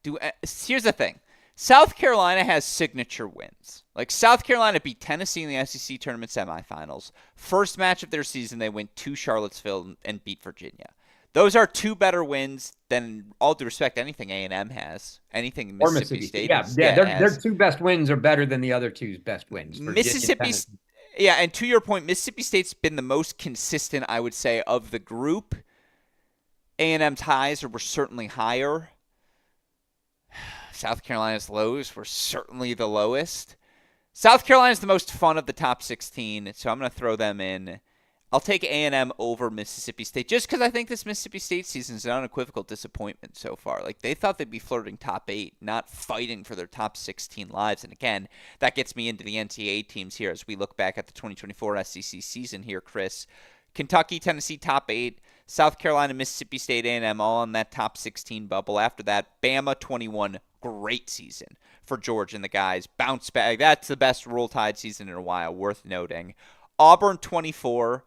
Here's the thing. South Carolina has signature wins. Like South Carolina beat Tennessee in the SEC tournament semifinals. First match of their season, they went to Charlottesville and beat Virginia. Those are 2 better wins than, all due respect, anything A&M has. Anything Mississippi State has. Their 2 best wins are better than the other 2's best wins. And to your point, Mississippi State's been the most consistent, I would say, of the group. A&M's highs were certainly higher. South Carolina's lows were certainly the lowest. South Carolina's the most fun of the top 16, so I'm going to throw them in. I'll take A&M over Mississippi State just because I think this Mississippi State season is an unequivocal disappointment so far. Like, they thought they'd be flirting top 8, not fighting for their top 16 lives. And again, that gets me into the NCAA teams here as we look back at the 2024 SEC season here, Chris. Kentucky, Tennessee, top 8. South Carolina, Mississippi State, A&M, all in that top 16 bubble. After that, Bama, 21. Great season for Georgia and the guys. Bounce back. That's the best Roll Tide season in a while, worth noting. Auburn, 24.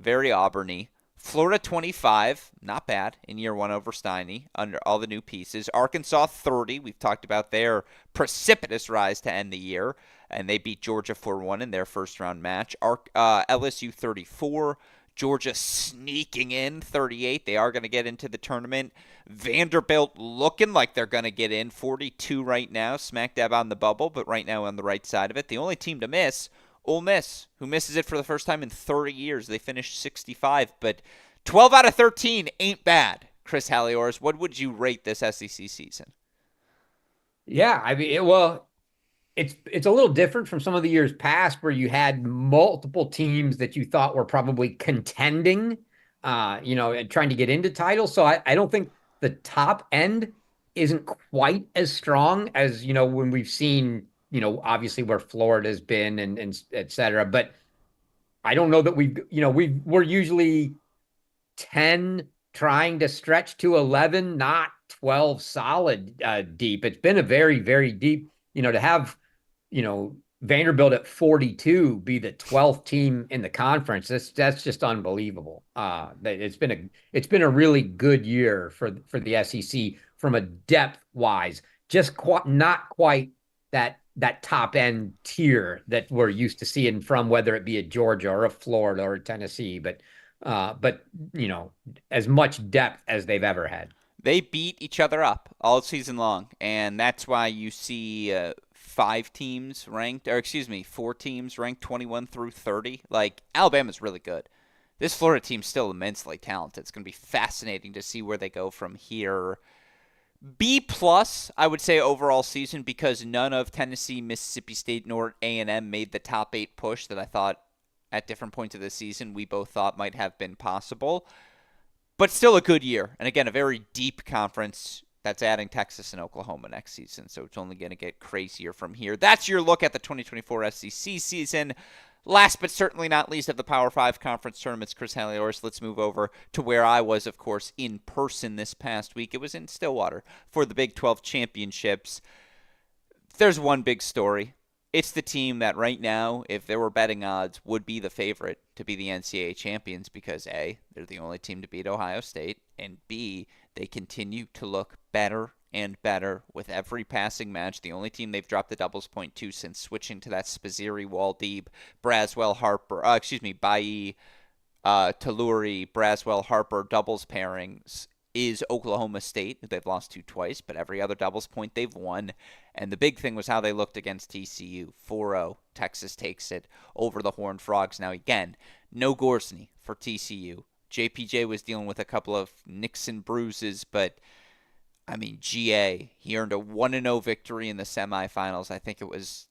Very Auburn-y. Florida 25, not bad in year 1 over Steiny under all the new pieces. Arkansas 30, we've talked about their precipitous rise to end the year, and they beat Georgia 4-1 in their first round match. LSU 34, Georgia sneaking in 38. They are going to get into the tournament. Vanderbilt looking like they're going to get in 42 right now, smack dab on the bubble, but right now on the right side of it. The only team to miss, Ole Miss, who misses it for the first time in 30 years. They finished 65, but 12 out of 13 ain't bad. Chris Halioris, what would you rate this SEC season? Yeah, I mean, it's a little different from some of the years past where you had multiple teams that you thought were probably contending, and trying to get into titles. So I don't think the top end isn't quite as strong as, when we've seen, obviously where Florida's been and et cetera. But I don't know that we're usually 10 trying to stretch to 11, not 12 solid deep. It's been a very, very deep, to have, Vanderbilt at 42 be the 12th team in the conference. That's just unbelievable. It's been a really good year for the SEC from a depth wise. Just not quite that top end tier that we're used to seeing from whether it be a Georgia or a Florida or a Tennessee, but as much depth as they've ever had. They beat each other up all season long, and that's why you see 5 teams ranked, or excuse me, 4 teams ranked 21 through 30. Like, Alabama's really good. This Florida team's still immensely talented. It's going to be fascinating to see where they go from here. B plus, I would say overall season, because none of Tennessee, Mississippi State, nor A&M made the top 8 push that I thought at different points of the season we both thought might have been possible. But still a good year. And again, a very deep conference that's adding Texas and Oklahoma next season. So it's only going to get crazier from here. That's your look at the 2024 SEC season. Last but certainly not least of the Power 5 conference tournaments, Chris Halioris, let's move over to where I was, of course, in person this past week. It was in Stillwater for the Big 12 championships. There's one big story. It's the team that right now, if there were betting odds, would be the favorite to be the NCAA champions because A, they're the only team to beat Ohio State, and B, they continue to look better and better with every passing match. The only team they've dropped the doubles point to since switching to that Spaziri, Waldeeb, Braswell, Harper, Bailly, Talluri, Braswell, Harper doubles pairings is Oklahoma State. They've lost to twice, but every other doubles point they've won. And the big thing was how they looked against TCU. 4-0. Texas takes it over the Horned Frogs. Now, again, no Gorsny for TCU. JPJ was dealing with a couple of nicks and bruises, but, I mean, GA, he earned a 1-0 victory in the semifinals. I think it was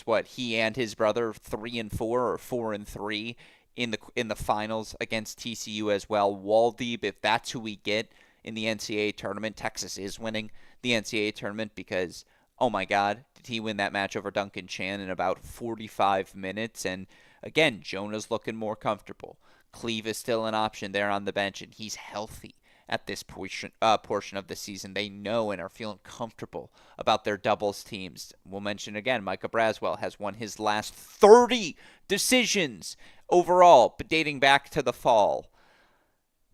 what, he and his brother 3-4 or 4-3 in the finals against TCU as well. Waldeeb, if that's who we get in the NCAA tournament, Texas is winning the NCAA tournament because, oh my God, did he win that match over Duncan Chan in about 45 minutes? And again, Jonah's looking more comfortable. Cleve is still an option there on the bench, and he's healthy at this portion of the season. They know and are feeling comfortable about their doubles teams. We'll mention again, Micah Braswell has won his last 30 decisions overall, but dating back to the fall.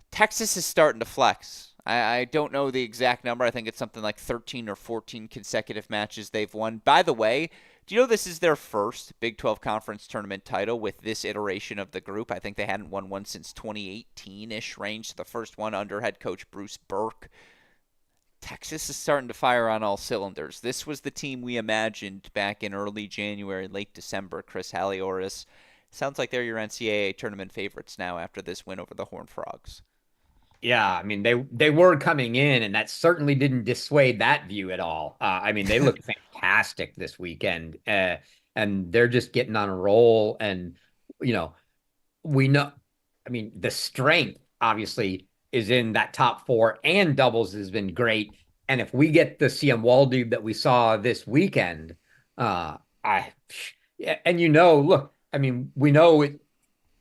Texas is starting to flex. I don't know the exact number. I think it's something like 13 or 14 consecutive matches they've won. By the way, do you know this is their first Big 12 Conference Tournament title with this iteration of the group? I think they hadn't won one since 2018-ish range. The first one under head coach Bruce Burke. Texas is starting to fire on all cylinders. This was the team we imagined back in early January, late December, Chris Halioris. Sounds like they're your NCAA tournament favorites now after this win over the Horned Frogs. Yeah, I mean they were coming in, and that certainly didn't dissuade that view at all. I mean they looked fantastic this weekend, and they're just getting on a roll. And you know, we know, I mean, the strength obviously is in that top four, and doubles has been great. And if we get the CM Waldeeb that we saw this weekend, I yeah, and look, I mean, we know it.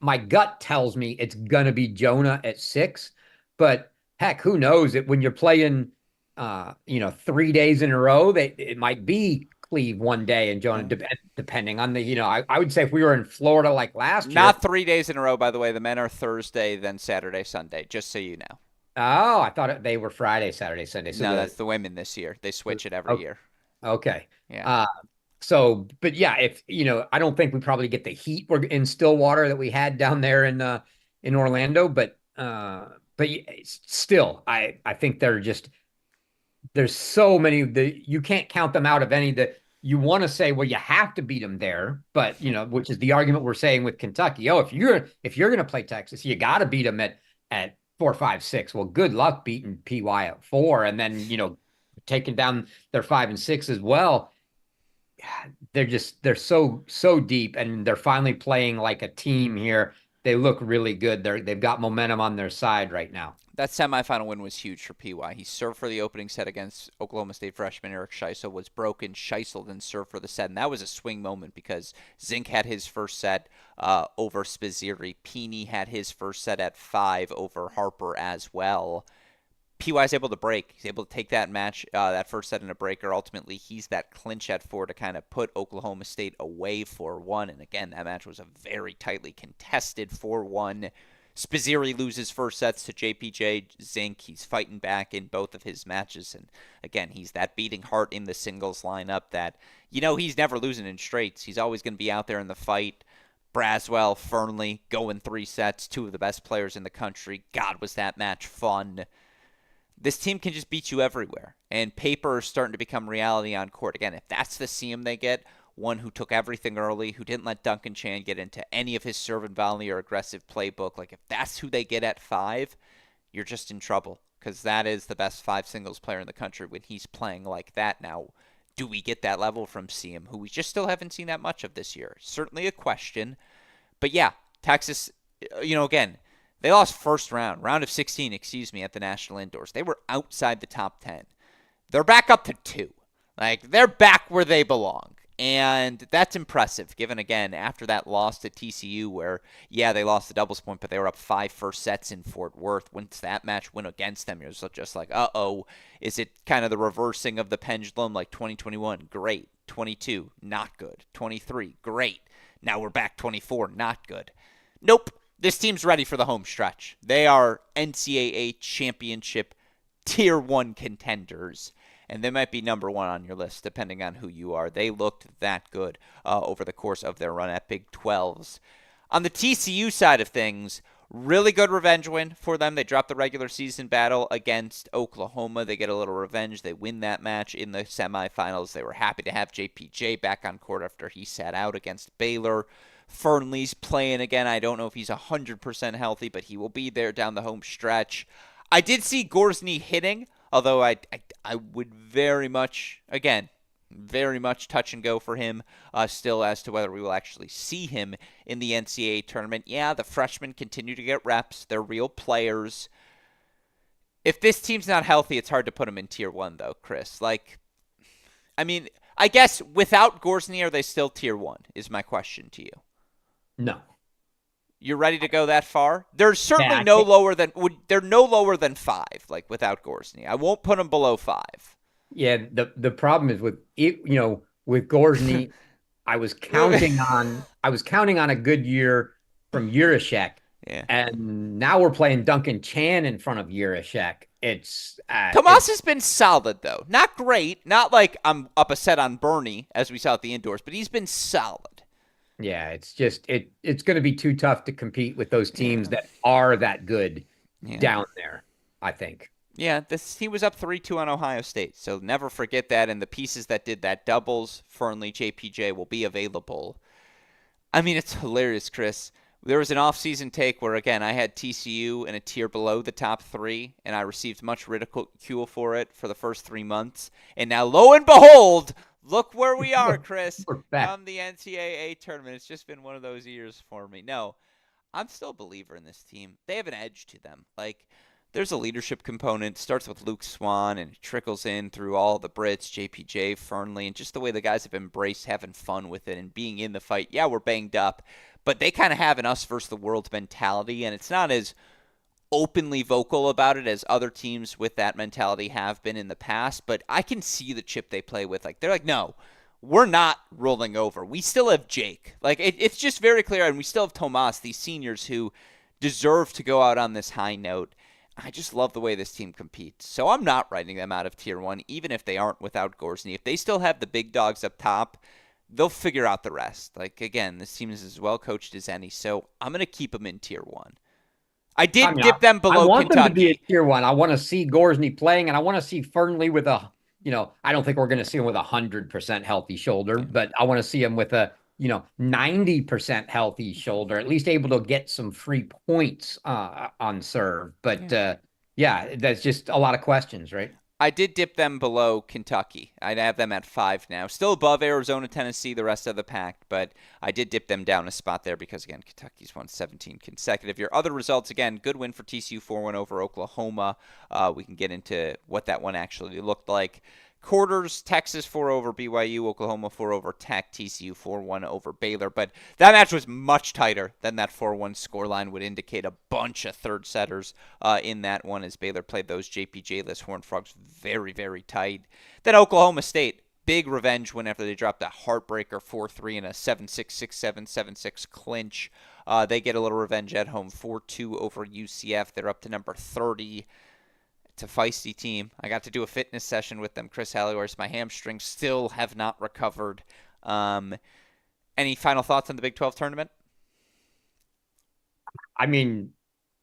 My gut tells me it's gonna be Jonah at 6, but heck, who knows it when you're playing 3 days in a row, that it might be Cleve one day and Jonah, depending on I would say if we were in Florida like last year. Not 3 days in a row, by the way. The men are Thursday, then Saturday, Sunday, just so you know. Oh, I thought they were Friday, Saturday, Sunday. So no, that's the women this year. They switch it every year. Okay. Yeah. But yeah, if I don't think we probably get the heat we're in Stillwater that we had down there in Orlando, but still, I think there's so many that you can't count them out of any that you want to say, well, you have to beat them there, but which is the argument we're saying with Kentucky. Oh, if you're going to play Texas, you got to beat them at 4, 5, 6. Well, good luck beating PY at 4, and then taking down their 5 and 6 as well. They're so deep, and they're finally playing like a team here. They look really good. They've got momentum on their side right now. That semifinal win was huge for PY. He served for the opening set against Oklahoma State freshman Eric Scheisel, was broken. Scheisel then served for the set, and that was a swing moment because Zink had his first set over Spizzirri. Pini had his first set at 5 over Harper as well. PY is able to break. He's able to take that match, that first set in a breaker. Ultimately, he's that clinch at 4 to kind of put Oklahoma State away 4-1. And again, that match was a very tightly contested 4-1. Spizzirri loses first sets to JPJ Zink. He's fighting back in both of his matches. And again, he's that beating heart in the singles lineup that, he's never losing in straights. He's always going to be out there in the fight. Braswell, Fernley, going 3 sets, 2 of the best players in the country. God, was that match fun. This team can just beat you everywhere. And paper is starting to become reality on court. Again, if that's the Siem they get, one who took everything early, who didn't let Duncan Chan get into any of his serve and volley or aggressive playbook, like if that's who they get at 5, you're just in trouble because that is the best 5 singles player in the country when he's playing like that. Now, do we get that level from Siem, who we just still haven't seen that much of this year? Certainly a question. But yeah, Texas, again, they lost first round of 16, at the National Indoors. They were outside the top 10. They're back up to 2. Like, they're back where they belong. And that's impressive, given, again, after that loss to TCU where, they lost the doubles point, but they were up 5 first sets in Fort Worth. Once that match went against them, it was just like, uh-oh, is it kind of the reversing of the pendulum like 2021? Great. 22, not good. 23, great. Now we're back 24, not good. Nope. This team's ready for the home stretch. They are NCAA championship tier 1 contenders. And they might be number 1 on your list, depending on who you are. They looked that good over the course of their run at Big 12s. On the TCU side of things, really good revenge win for them. They dropped the regular season battle against Oklahoma. They get a little revenge. They win that match in the semifinals. They were happy to have JPJ back on court after he sat out against Baylor. Fernley's playing again. I don't know if he's 100% healthy, but he will be there down the home stretch. I did see Gorsny hitting, although I would very much touch and go for him still as to whether we will actually see him in the NCAA tournament. Yeah, the freshmen continue to get reps. They're real players. If this team's not healthy, it's hard to put them in tier 1, though, Chris. I guess without Gorsny, are they still tier 1 is my question to you. No. You're ready to go that far? They're certainly Yeah, no lower than 5, like without Gorsny. I won't put them below 5. Yeah, the problem is with it, with Gorsny, I was counting on a good year from Jurasek. Yeah. And now we're playing Duncan Chan in front of Jurasek. Tomas has been solid though. Not great, not like I'm up a set on Bernie as we saw at the indoors, but he's been solid. Yeah, it's just it's going to be too tough to compete with those teams that are that good down there, I think. Yeah, he was up 3-2 on Ohio State, so never forget that. And the pieces that did that doubles, Fernley, JPJ, will be available. I mean, it's hilarious, Chris. There was an off-season take where, again, I had TCU in a tier below the top 3, and I received much ridicule for it for the first 3 months. And now, lo and behold, look where we are, Chris, from the NCAA tournament. It's just been one of those years for me. No, I'm still a believer in this team. They have an edge to them. Like, there's a leadership component. It starts with Luke Swan and it trickles in through all the Brits, JPJ, Fernley, and just the way the guys have embraced having fun with it and being in the fight. Yeah, we're banged up, but they kind of have an us versus the world mentality, and it's not as openly vocal about it as other teams with that mentality have been in the past, but I can see the chip they play with. Like, they're like, no, we're not rolling over. We still have Jake. Like, it's just very clear, and we still have Tomas, these seniors who deserve to go out on this high note. I just love the way this team competes. So I'm not writing them out of tier 1, even if they aren't without Gorsny. If they still have the big dogs up top, they'll figure out the rest. Like, again, this team is as well coached as any, so I'm going to keep them in tier 1. I did dip them below Kentucky. I want them to be a tier 1. I want to see Gorsny playing, and I want to see Fernley with I don't think we're going to see him with 100% healthy shoulder, but I want to see him with a 90% healthy shoulder, at least able to get some free points on serve. But that's just a lot of questions, right? I did dip them below Kentucky. I'd have them at 5 now. Still above Arizona, Tennessee, the rest of the pack, but I did dip them down a spot there because, again, Kentucky's won 17 consecutive. Your other results, again, good win for TCU, 4-1 over Oklahoma. We can get into what that one actually looked like. Quarters, Texas 4 over BYU, Oklahoma 4 over Tech, TCU 4-1 over Baylor. But that match was much tighter than that 4-1 scoreline would indicate. A bunch of third setters in that one as Baylor played those JPJ-less Horned Frogs very, very tight. Then Oklahoma State, big revenge win after they dropped a heartbreaker 4-3 in a 7-6, 6-7, 7-6 clinch. They get a little revenge at home, 4-2 over UCF. They're up to number 30. It's a feisty team. I got to do a fitness session with them. Chris Halioris, my hamstrings still have not recovered. Any final thoughts on the Big 12 tournament? I mean,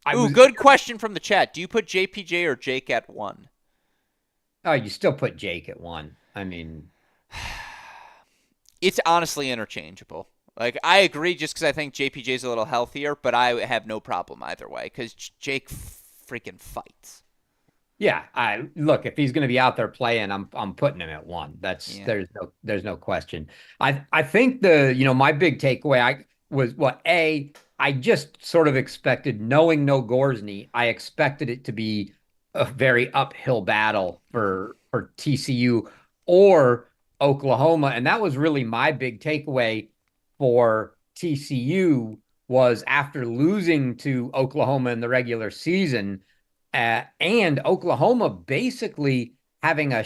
I Ooh, was. good question from the chat. Do you put JPJ or Jake at 1? Oh, you still put Jake at 1. I mean, It's honestly interchangeable. Like, I agree just because I think JPJ is a little healthier, but I have no problem either way because Jake freaking fights. yeah. I look, if he's going to be out there playing, I'm putting him at 1. That's Yeah. there's no question. I think my big takeaway I was what I just sort of expected, knowing no Gorsny, I expected it to be a very uphill battle for TCU or Oklahoma, and that was really my big takeaway for TCU was after losing to Oklahoma in the regular season, and Oklahoma basically having a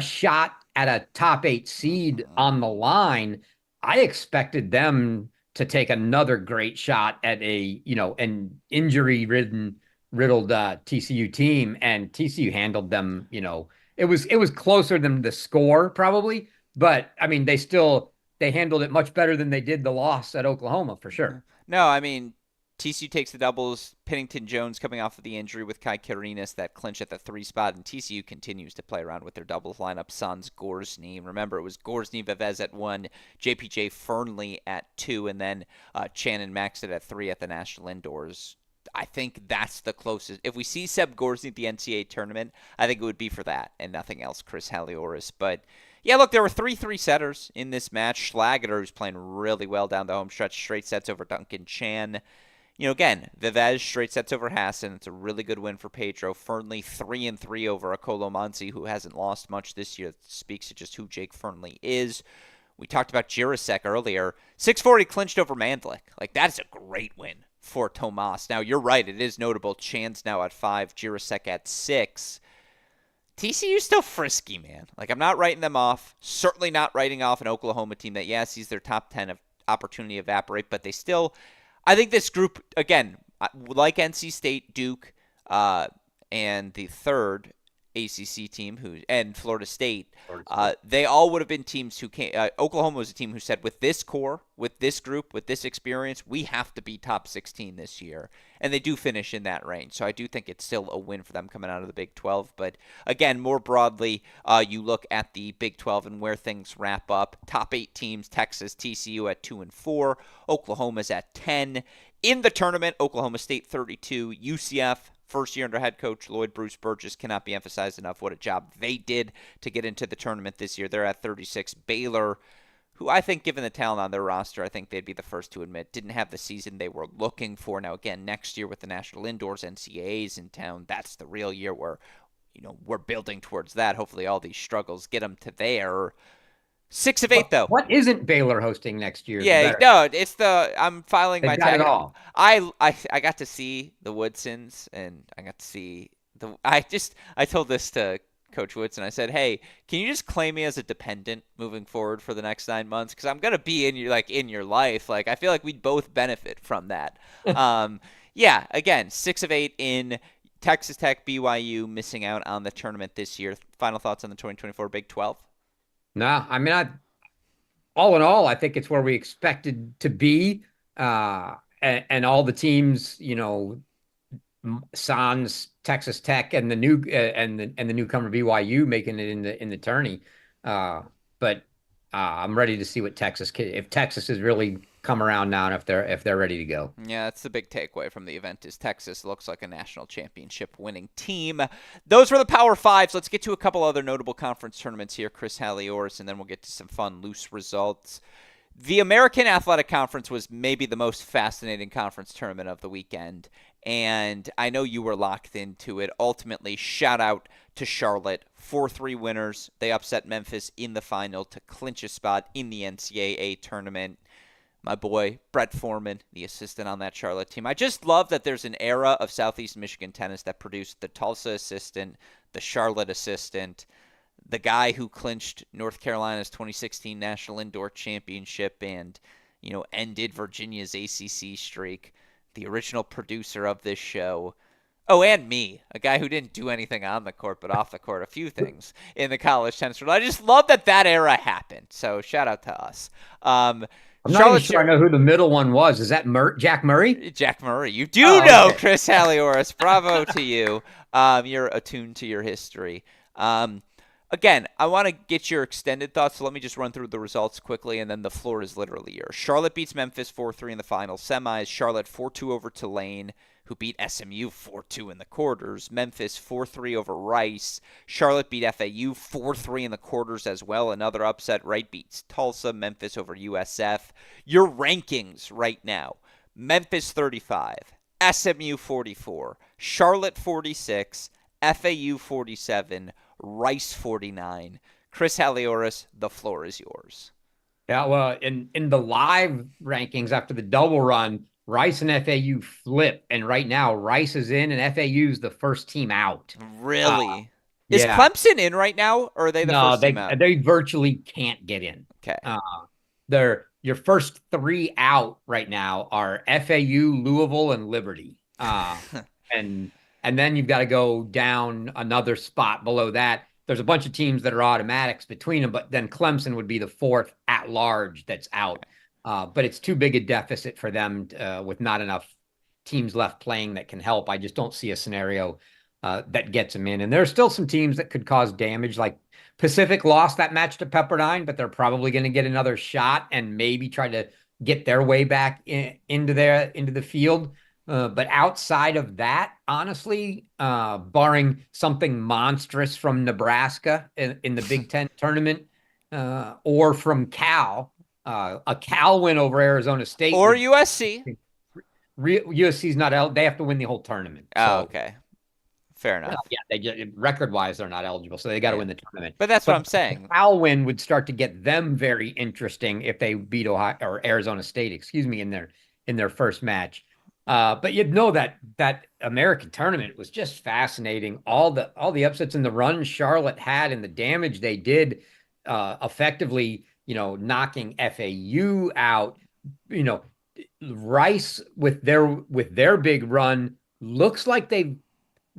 shot at a top 8 seed on the line. I expected them to take another great shot at an injury riddled TCU team, and TCU handled them. It was closer than the score probably, but I mean they handled it much better than they did the loss at Oklahoma for sure. No, I mean, TCU takes the doubles. Pennington Jones coming off of the injury with Kai Karinas, that clinch at the 3 spot, and TCU continues to play around with their doubles lineup. Sans Gorsny. Remember, it was Gorsny Vivez at 1, JPJ Fernley at 2, and then Shannon maxed it at 3 at the National Indoors. I think that's the closest. If we see Seb Gorsny at the NCAA tournament, I think it would be for that and nothing else, Chris Halioris. But yeah, look, there were 3 setters in this match. Schlageter, who's playing really well down the home stretch, straight sets over Duncan Chan. Again, Vivez straight sets over Hassan. It's a really good win for Pedro. Fernley 3-3 over Akolo Monsi, who hasn't lost much this year. That speaks to just who Jake Fernley is. We talked about Jirasek earlier. 640 clinched over Mandlik. Like, that's a great win for Tomas. Now, you're right. It is notable. Chan's now at 5, Jirasek at 6. TCU's still frisky, man. Like, I'm not writing them off. Certainly not writing off an Oklahoma team that, yeah, sees their top 10 of opportunity evaporate, but they still, I think this group, again, like NC State, Duke, and the third ACC team and Florida State, they all would have been teams who came. Oklahoma was a team who said, with this core, with this group, with this experience, we have to be top 16 this year, and they do finish in that range. So I do think it's still a win for them coming out of the Big 12. But again, more broadly, you look at the Big 12 and where things wrap up. Top 8 teams: Texas, TCU at 2 and 4, Oklahoma's at 10. In the tournament, Oklahoma State 32, UCF. First year under head coach Lloyd Bruce Burgess, cannot be emphasized enough what a job they did to get into the tournament this year. They're at 36. Baylor, who I think, given the talent on their roster, I think they'd be the first to admit, didn't have the season they were looking for. Now, again, next year with the National Indoors, NCAAs in town, that's the real year where, we're building towards that. Hopefully all these struggles get them to there. 6 of 8, though. What isn't Baylor hosting next year? Yeah, no, I'm filing They've my got tag. it all. I got to see the Woodsons, and I got to see I told this to Coach Woodson. I said, "Hey, can you just claim me as a dependent moving forward for the next 9 months? Because I'm gonna be in your life. Like, I feel like we'd both benefit from that." Yeah. Again, 6 of 8 in Texas Tech, BYU missing out on the tournament this year. Final thoughts on the 2024 Big 12? No, I mean, all in all, I think it's where we expected to be. And all the teams, Sans, Texas Tech, and the newcomer BYU making it in the tourney. But I'm ready to see what if Texas is really come around now if they're ready to go. Yeah, that's the big takeaway from the event is Texas looks like a national championship winning team. Those were the Power Fives. Let's get to a couple other notable conference tournaments here, Chris Halioris, and then we'll get to some fun, loose results. The American Athletic Conference was maybe the most fascinating conference tournament of the weekend, and I know you were locked into it. Ultimately, shout out to Charlotte, 4-3 winners. They upset Memphis in the final to clinch a spot in the NCAA tournament. My boy, Brett Foreman, the assistant on that Charlotte team. I just love that there's an era of Southeast Michigan tennis that produced the Tulsa assistant, the Charlotte assistant, the guy who clinched North Carolina's 2016 National Indoor Championship and, ended Virginia's ACC streak, the original producer of this show. Oh, and me, a guy who didn't do anything on the court but off the court, a few things in the college tennis world. I just love that era happened. So shout out to us. I'm not even sure I know who the middle one was. Is that Jack Murray? Jack Murray. You do know okay. Chris Halioris. Bravo to you. You're attuned to your history. Again, I want to get your extended thoughts, so let me just run through the results quickly, and then the floor is literally yours. Charlotte beats Memphis 4-3 in the final semis. Charlotte 4-2 over Tulane, who beat SMU 4-2 in the quarters. Memphis 4-3 over Rice. Charlotte beat FAU 4-3 in the quarters as well. Another upset. Wright beats Tulsa. Memphis over USF. Your rankings right now. Memphis 35. SMU 44. Charlotte 46. FAU 47. Rice 49. Chris Halioris, the floor is yours. Yeah, well, in the live rankings after the double run, Rice and FAU flip, and right now Rice is in and FAU's the first team out. Really? Is Yeah. Clemson in right now, or are they the first team out? They virtually can't get in. Okay. They're your first three out right now are FAU, Louisville, and Liberty. And then you've got to go down another spot below that. There's a bunch of teams that are automatics between them, but then Clemson would be the fourth at large that's out. But it's too big a deficit for them with not enough teams left playing that can help. I just don't see a scenario that gets them in. And there are still some teams that could cause damage, like Pacific lost that match to Pepperdine, but they're probably going to get another shot and maybe try to get their way back into the field. But outside of that, honestly, barring something monstrous from Nebraska in the Big Ten tournament or from Cal, a Cal win over Arizona State. Or USC. USC's not out. They have to win the whole tournament. Oh, okay. Fair enough. Yeah, they just, record-wise, they're not eligible, so they got to win the tournament. But that's what I'm saying. Cal win would start to get them very interesting if they beat Ohio or Arizona State, in their first match. But you'd know that American tournament was just fascinating. All the upsets in the run Charlotte had and the damage they did, effectively, knocking FAU out. Rice with their big run looks like they've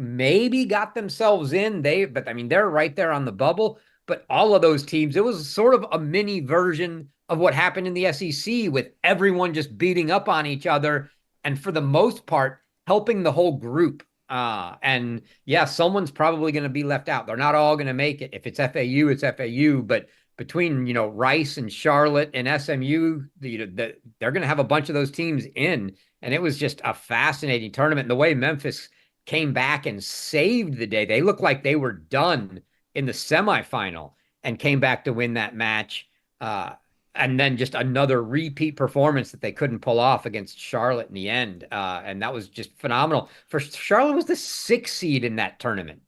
maybe got themselves in. They're right there on the bubble. But all of those teams, it was sort of a mini version of what happened in the SEC with everyone just beating up on each other. And for the most part, helping the whole group. And yeah, someone's probably going to be left out. They're not all going to make it. If it's FAU, it's FAU. But between, Rice and Charlotte and SMU, they're going to have a bunch of those teams in. And it was just a fascinating tournament. And the way Memphis came back and saved the day, they looked like they were done in the semifinal and came back to win that match. And then just another repeat performance that they couldn't pull off against Charlotte in the end. And that was just phenomenal. Charlotte was the 6th seed in that tournament.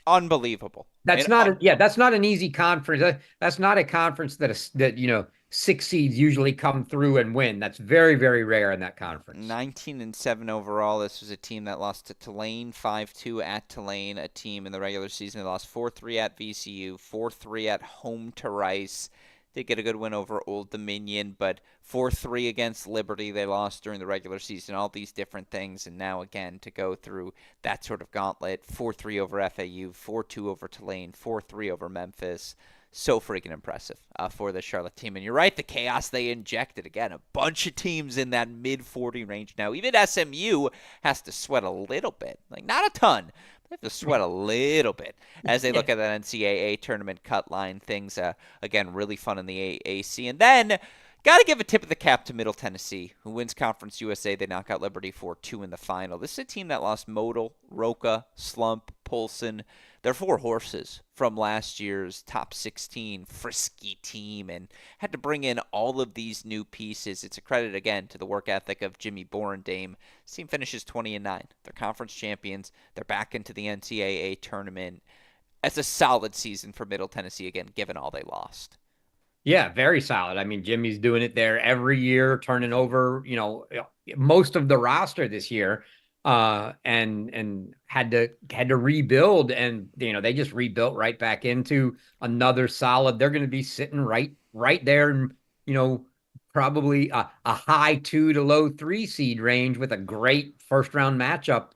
Unbelievable. That's not an easy conference. That's not a conference that 6 seeds usually come through and win. That's very, very rare in that conference. 19-7 overall. This was a team that lost to Tulane 5-2 at Tulane, a team in the regular season that lost 4-3 at VCU, 4-3 at home to Rice. They get a good win over Old Dominion, but 4-3 against Liberty. They lost during the regular season, all these different things. And now, again, to go through that sort of gauntlet, 4-3 over FAU, 4-2 over Tulane, 4-3 over Memphis. So freaking impressive for the Charlotte team. And you're right, the chaos they injected. Again, a bunch of teams in that mid-40 range now. Even SMU has to sweat a little bit. Like, not a ton. They have to sweat a little bit as they look at that NCAA tournament cut line. Things, again, really fun in the AAC. And then Got to give a tip of the cap to Middle Tennessee, who wins Conference USA. They knock out Liberty 4-2 in the final. This is a team that lost Modal, Roca, Slump, Polson. They're 4 horses from last year's top 16 frisky team and had to bring in all of these new pieces. It's a credit, again, to the work ethic of Jimmy Borendame. This team finishes 20-9. They're conference champions. They're back into the NCAA tournament. It's a solid season for Middle Tennessee, again, given all they lost. Yeah, very solid. I mean, Jimmy's doing it there every year, turning over, most of the roster this year, and had to rebuild, and they just rebuilt right back into another solid. They're going to be sitting right there, and probably a high 2 to low 3 seed range with a great first round matchup.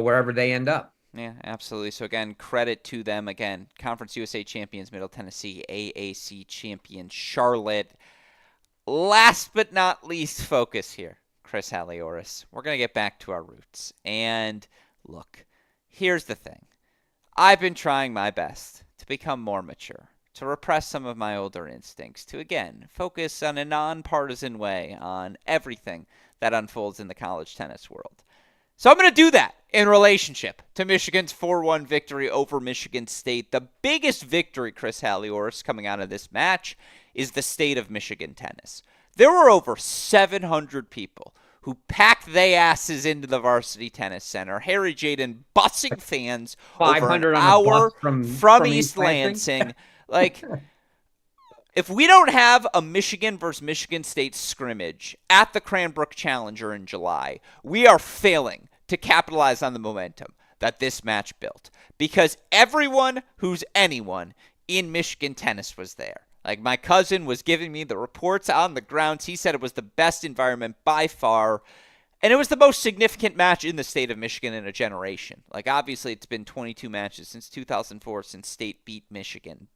Wherever they end up. Yeah, absolutely. So, again, credit to them. Again, Conference USA champions, Middle Tennessee, AAC champion, Charlotte. Last but not least, focus here, Chris Halioris. We're going to get back to our roots. And, look, here's the thing. I've been trying my best to become more mature, to repress some of my older instincts, to, again, focus on a nonpartisan way on everything that unfolds in the college tennis world. So I'm going to do that in relationship to Michigan's 4-1 victory over Michigan State. The biggest victory, Chris Halioris, coming out of this match is the state of Michigan tennis. There were over 700 people who packed their asses into the Varsity Tennis Center. Harry Jaden busing fans over an hour from East Lansing. Like, if we don't have a Michigan versus Michigan State scrimmage at the Cranbrook Challenger in July, we are failing to capitalize on the momentum that this match built. Because everyone who's anyone in Michigan tennis was there. Like, my cousin was giving me the reports on the grounds. He said it was the best environment by far. And it was the most significant match in the state of Michigan in a generation. Like, obviously, it's been 22 matches since 2004 since State beat Michigan.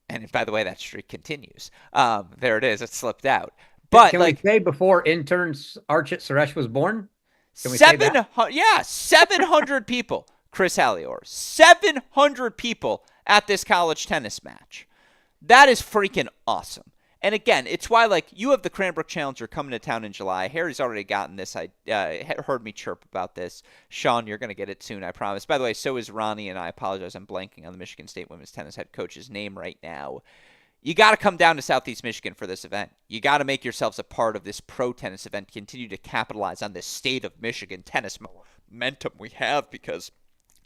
And by the way, that streak continues. There it is. It slipped out. But can we say before interns Archit Suresh was born? Can we 700 people, Chris Halioris. 700 people at this college tennis match. That is freaking awesome. And again, it's why, you have the Cranbrook Challenger coming to town in July. Harry's already gotten this. I heard me chirp about this. Sean, you're going to get it soon, I promise. By the way, so is Ronnie, and I apologize. I'm blanking on the Michigan State women's tennis head coach's name right now. You got to come down to Southeast Michigan for this event. You got to make yourselves a part of this pro tennis event. Continue to capitalize on this state of Michigan tennis momentum we have, because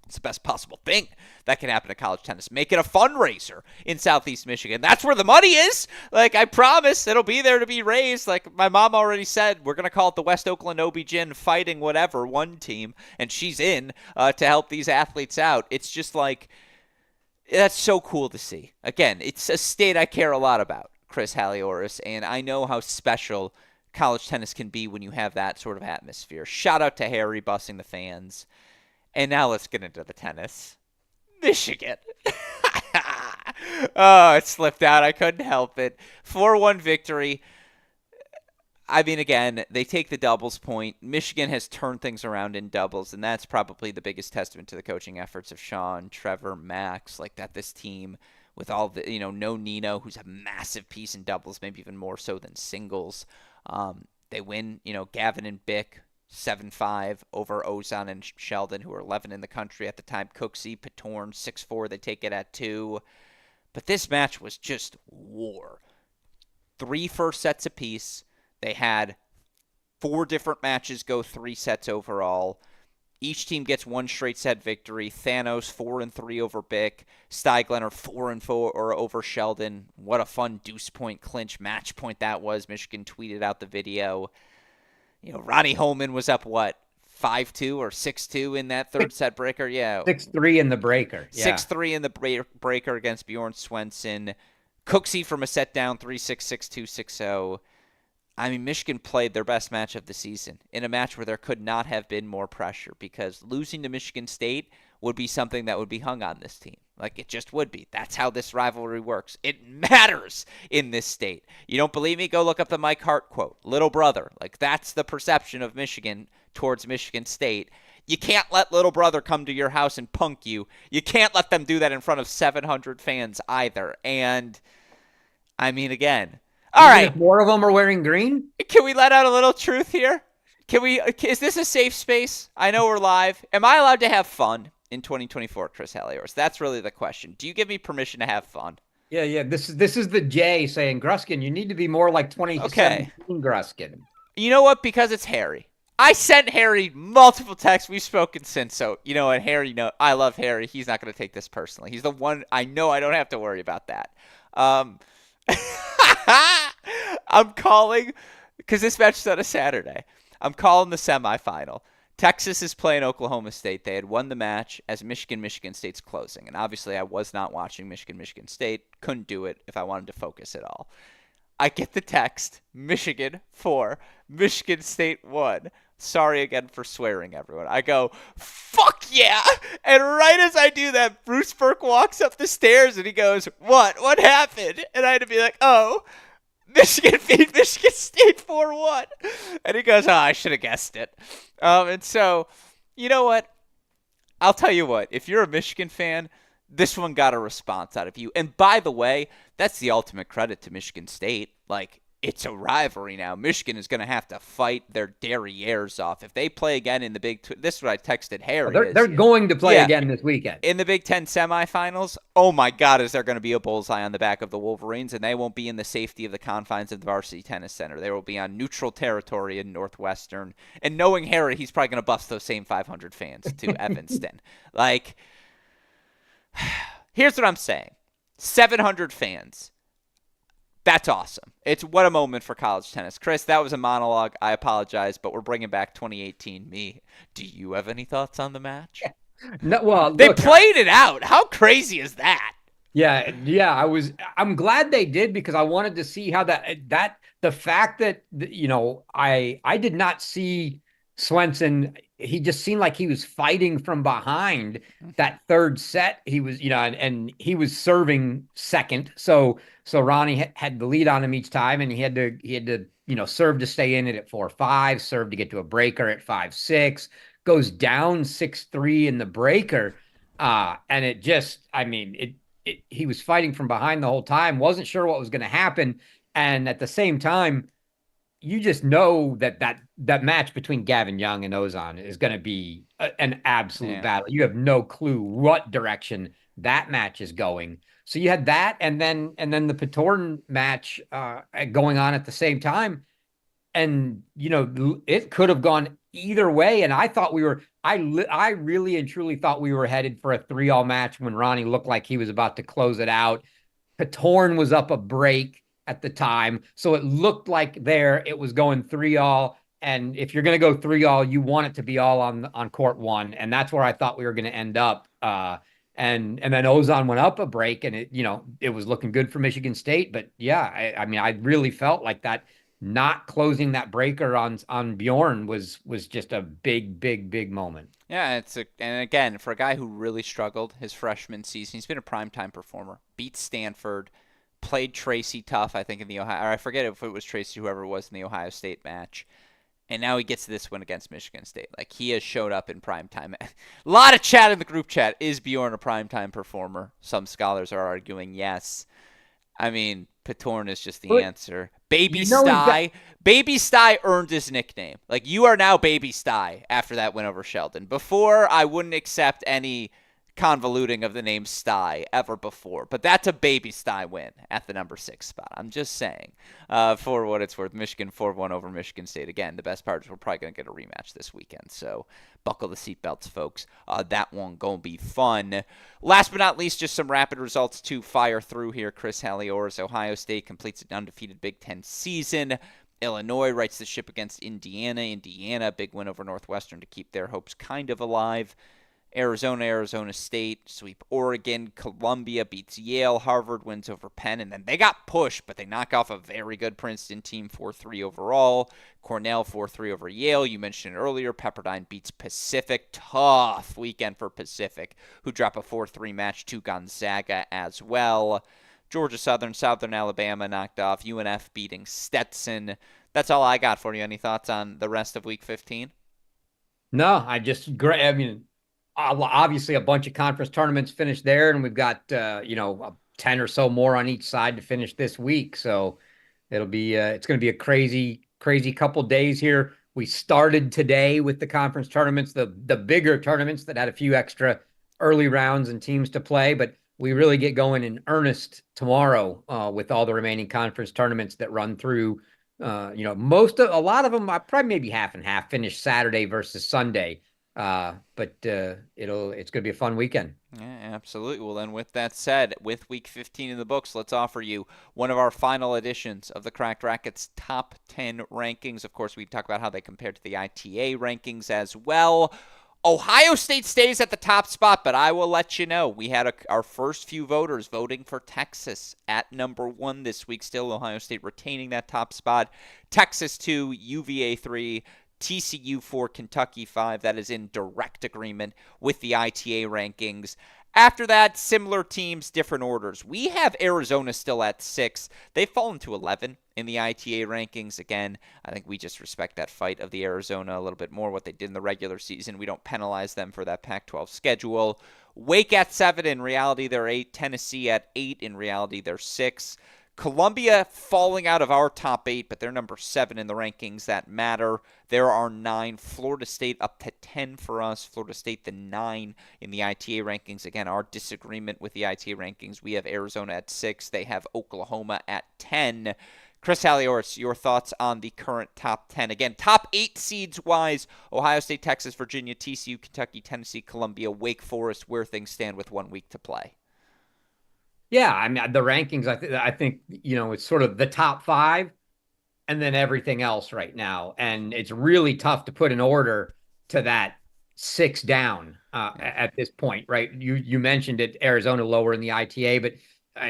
it's the best possible thing that can happen to college tennis. Make it a fundraiser in Southeast Michigan. That's where the money is. I promise it'll be there to be raised. My mom already said, we're going to call it the West Oakland OB-GYN Fighting Whatever One Team, and she's in to help these athletes out. It's just that's so cool to see. Again, it's a state I care a lot about, Chris Halioris, and I know how special college tennis can be when you have that sort of atmosphere. Shout out to Harry busing the fans. And now let's get into the tennis. Michigan. Oh, it slipped out. I couldn't help it. 4-1 victory. I mean, again, they take the doubles point. Michigan has turned things around in doubles, and that's probably the biggest testament to the coaching efforts of Sean, Trevor, Max, that this team with all the, no Nino, who's a massive piece in doubles, maybe even more so than singles. They win, Gavin and Bick 7-5 over Ozan and Sheldon, who are 11 in the country at the time. Cooksey, Patorn 6-4. They take it at 2. But this match was just war. 3 first sets apiece. They had 4 different matches go 3 sets overall. Each team gets 1 straight set victory. Thanos 4-3 over Bick. Steiglener 4-4 over Sheldon. What a fun deuce point clinch match point that was. Michigan tweeted out the video. Ronnie Holman was up 5-2 or 6-2 in that third set breaker. Yeah, 6-3 in the breaker. 6-3 in the breaker against Bjorn Swenson. Cooksey from a set down 3-6, 6-2, 6-0. I mean, Michigan played their best match of the season in a match where there could not have been more pressure, because losing to Michigan State would be something that would be hung on this team. It just would be. That's how this rivalry works. It matters in this state. You don't believe me? Go look up the Mike Hart quote. Little brother. That's the perception of Michigan towards Michigan State. You can't let little brother come to your house and punk you. You can't let them do that in front of 700 fans either. And, I mean, again, All even right. if more of them are wearing green. Can we let out a little truth here? Can we? Is this a safe space? I know we're live. Am I allowed to have fun in 2024, Chris Halioris? That's really the question. Do you give me permission to have fun? Yeah, yeah. This is the Jay saying, Gruskin, you need to be more like Okay. 2017 Gruskin. You know what? Because it's Harry. I sent Harry multiple texts. We've spoken since, so you know what, Harry. No, I love Harry. He's not going to take this personally. He's the one I know. I don't have to worry about that. Um, I'm calling because this match is on a Saturday. I'm calling the semifinal. Texas is playing Oklahoma State. They had won the match as Michigan State's closing, and obviously I was not watching Michigan State. Couldn't do it if I wanted to focus at all. I get the text, Michigan 4, Michigan State 1. Sorry again for swearing, everyone. I go, fuck yeah! And right as I do that, Bruce Burke walks up the stairs and he goes, what? What happened? And I had to be like, oh, Michigan beat Michigan State 4-1. And he goes, oh, I should have guessed it. And so, you know what? I'll tell you what, if you're a Michigan fan, this one got a response out of you. And by the way, that's the ultimate credit to Michigan State. Like, it's a rivalry now. Michigan is going to have to fight their derrieres off. If they play again in the this is what I texted Harry. They're going to play again this weekend. In the Big Ten semifinals, oh my God, is there going to be a bullseye on the back of the Wolverines, and they won't be in the safety of the confines of the Varsity Tennis Center. They will be on neutral territory in Northwestern. And knowing Harry, he's probably going to bust those same 500 fans to Evanston. Like, here's what I'm saying. 700 fans. That's awesome. It's what a moment for college tennis. Chris, that was a monologue. I apologize, but we're bringing back 2018 me. Do you have any thoughts on the match? No, well, they played it out. How crazy is that? Yeah, yeah. I'm glad they did because I wanted to see how the fact that I did not see Swenson. He just seemed like he was fighting from behind that third set. He was, and he was serving second. So Ronnie had the lead on him each time, and he had to serve to stay in it at 4-5, serve to get to a breaker at 5-6, goes down 6-3 in the breaker. And it just, I mean, he was fighting from behind the whole time, wasn't sure what was going to happen. And at the same time, you just know that match between Gavin Young and Ozan is going to be an absolute battle. You have no clue what direction that match is going. So you had that, and then the Patorn match going on at the same time, and it could have gone either way. And I thought I really and truly thought we were headed for a 3-3 match when Ronnie looked like he was about to close it out. Patorn was up a break at the time, so it looked like it was going 3-3. And if you're going to go 3-3, you want it to be all on court one, and that's where I thought we were going to end up. And then Ozan went up a break, and it was looking good for Michigan State. But yeah, I mean, I really felt like that not closing that breaker on Bjorn was just a big moment. Yeah, and again, for a guy who really struggled his freshman season, he's been a primetime performer. Beat Stanford, played Tracy tough, I think, in the Ohio, or I forget if it was Tracy, whoever it was in the Ohio State match. And now he gets this win against Michigan State. Like, he has showed up in primetime. A lot of chat in the group chat. Is Bjorn a primetime performer? Some scholars are arguing yes. I mean, Patorn is just the answer. Baby Sty. Baby Sty earned his nickname. Like, you are now Baby Sty after that win over Sheldon. Before, I wouldn't accept any convoluting of the name Sty ever before, but that's a Baby Sty win at the number 6 spot. I'm just saying, for what it's worth. Michigan 4-1 over Michigan State. Again, the best part is we're probably going to get a rematch this weekend, so buckle the seatbelts, folks. That one going to be fun. Last but not least, just some rapid results to fire through here. Chris Halioris, Ohio State completes an undefeated Big Ten season. Illinois rights the ship against Indiana. Indiana, big win over Northwestern to keep their hopes kind of alive. Arizona State sweep Oregon. Columbia beats Yale. Harvard wins over Penn. And then they got pushed, but they knock off a very good Princeton team 4-3 overall. Cornell 4-3 over Yale. You mentioned it earlier. Pepperdine beats Pacific. Tough weekend for Pacific, who drop a 4-3 match to Gonzaga as well. Georgia Southern Alabama knocked off. UNF beating Stetson. That's all I got for you. Any thoughts on the rest of Week 15? No, I mean, obviously a bunch of conference tournaments finished there, and we've got 10 or so more on each side to finish this week. So It's going to be a crazy couple days here. We started today with the conference tournaments, the bigger tournaments that had a few extra early rounds and teams to play, but we really get going in earnest tomorrow with all the remaining conference tournaments that run through. A lot of them, probably maybe half and half, finish Saturday versus Sunday. But it's going to be a fun weekend. Yeah, absolutely. Well, then, with that said, with week 15 in the books, let's offer you one of our final editions of the Cracked Rackets top 10 rankings. Of course, we talk about how they compare to the ITA rankings as well. Ohio State stays at the top spot, but I will let you know we had our first few voters voting for Texas at number 1 this week. Still, Ohio State retaining that top spot. Texas 2, UVA 3, TCU 4, Kentucky 5. That is in direct agreement with the ITA rankings. After that, similar teams, different orders. We have Arizona still at 6. They've fallen to 11 in the ITA rankings. Again, I think we just respect that fight of the Arizona a little bit more, what they did in the regular season. We don't penalize them for that Pac-12 schedule. Wake at 7. In reality, they're 8. Tennessee at 8. In reality, they're 6. Columbia falling out of our top 8, but they're number 7 in the rankings that matter. There are 9. Florida State up to 10 for us. Florida State the 9 in the ITA rankings. Again, our disagreement with the ITA rankings. We have Arizona at 6. They have Oklahoma at 10. Chris Halioris, your thoughts on the current top 10. Again, top 8 seeds wise, Ohio State, Texas, Virginia, TCU, Kentucky, Tennessee, Columbia, Wake Forest, where things stand with 1 week to play. Yeah, I mean the rankings. I think it's sort of the top 5, and then everything else right now, and it's really tough to put an order to that 6 down at this point, right? You mentioned it, Arizona lower in the ITA, but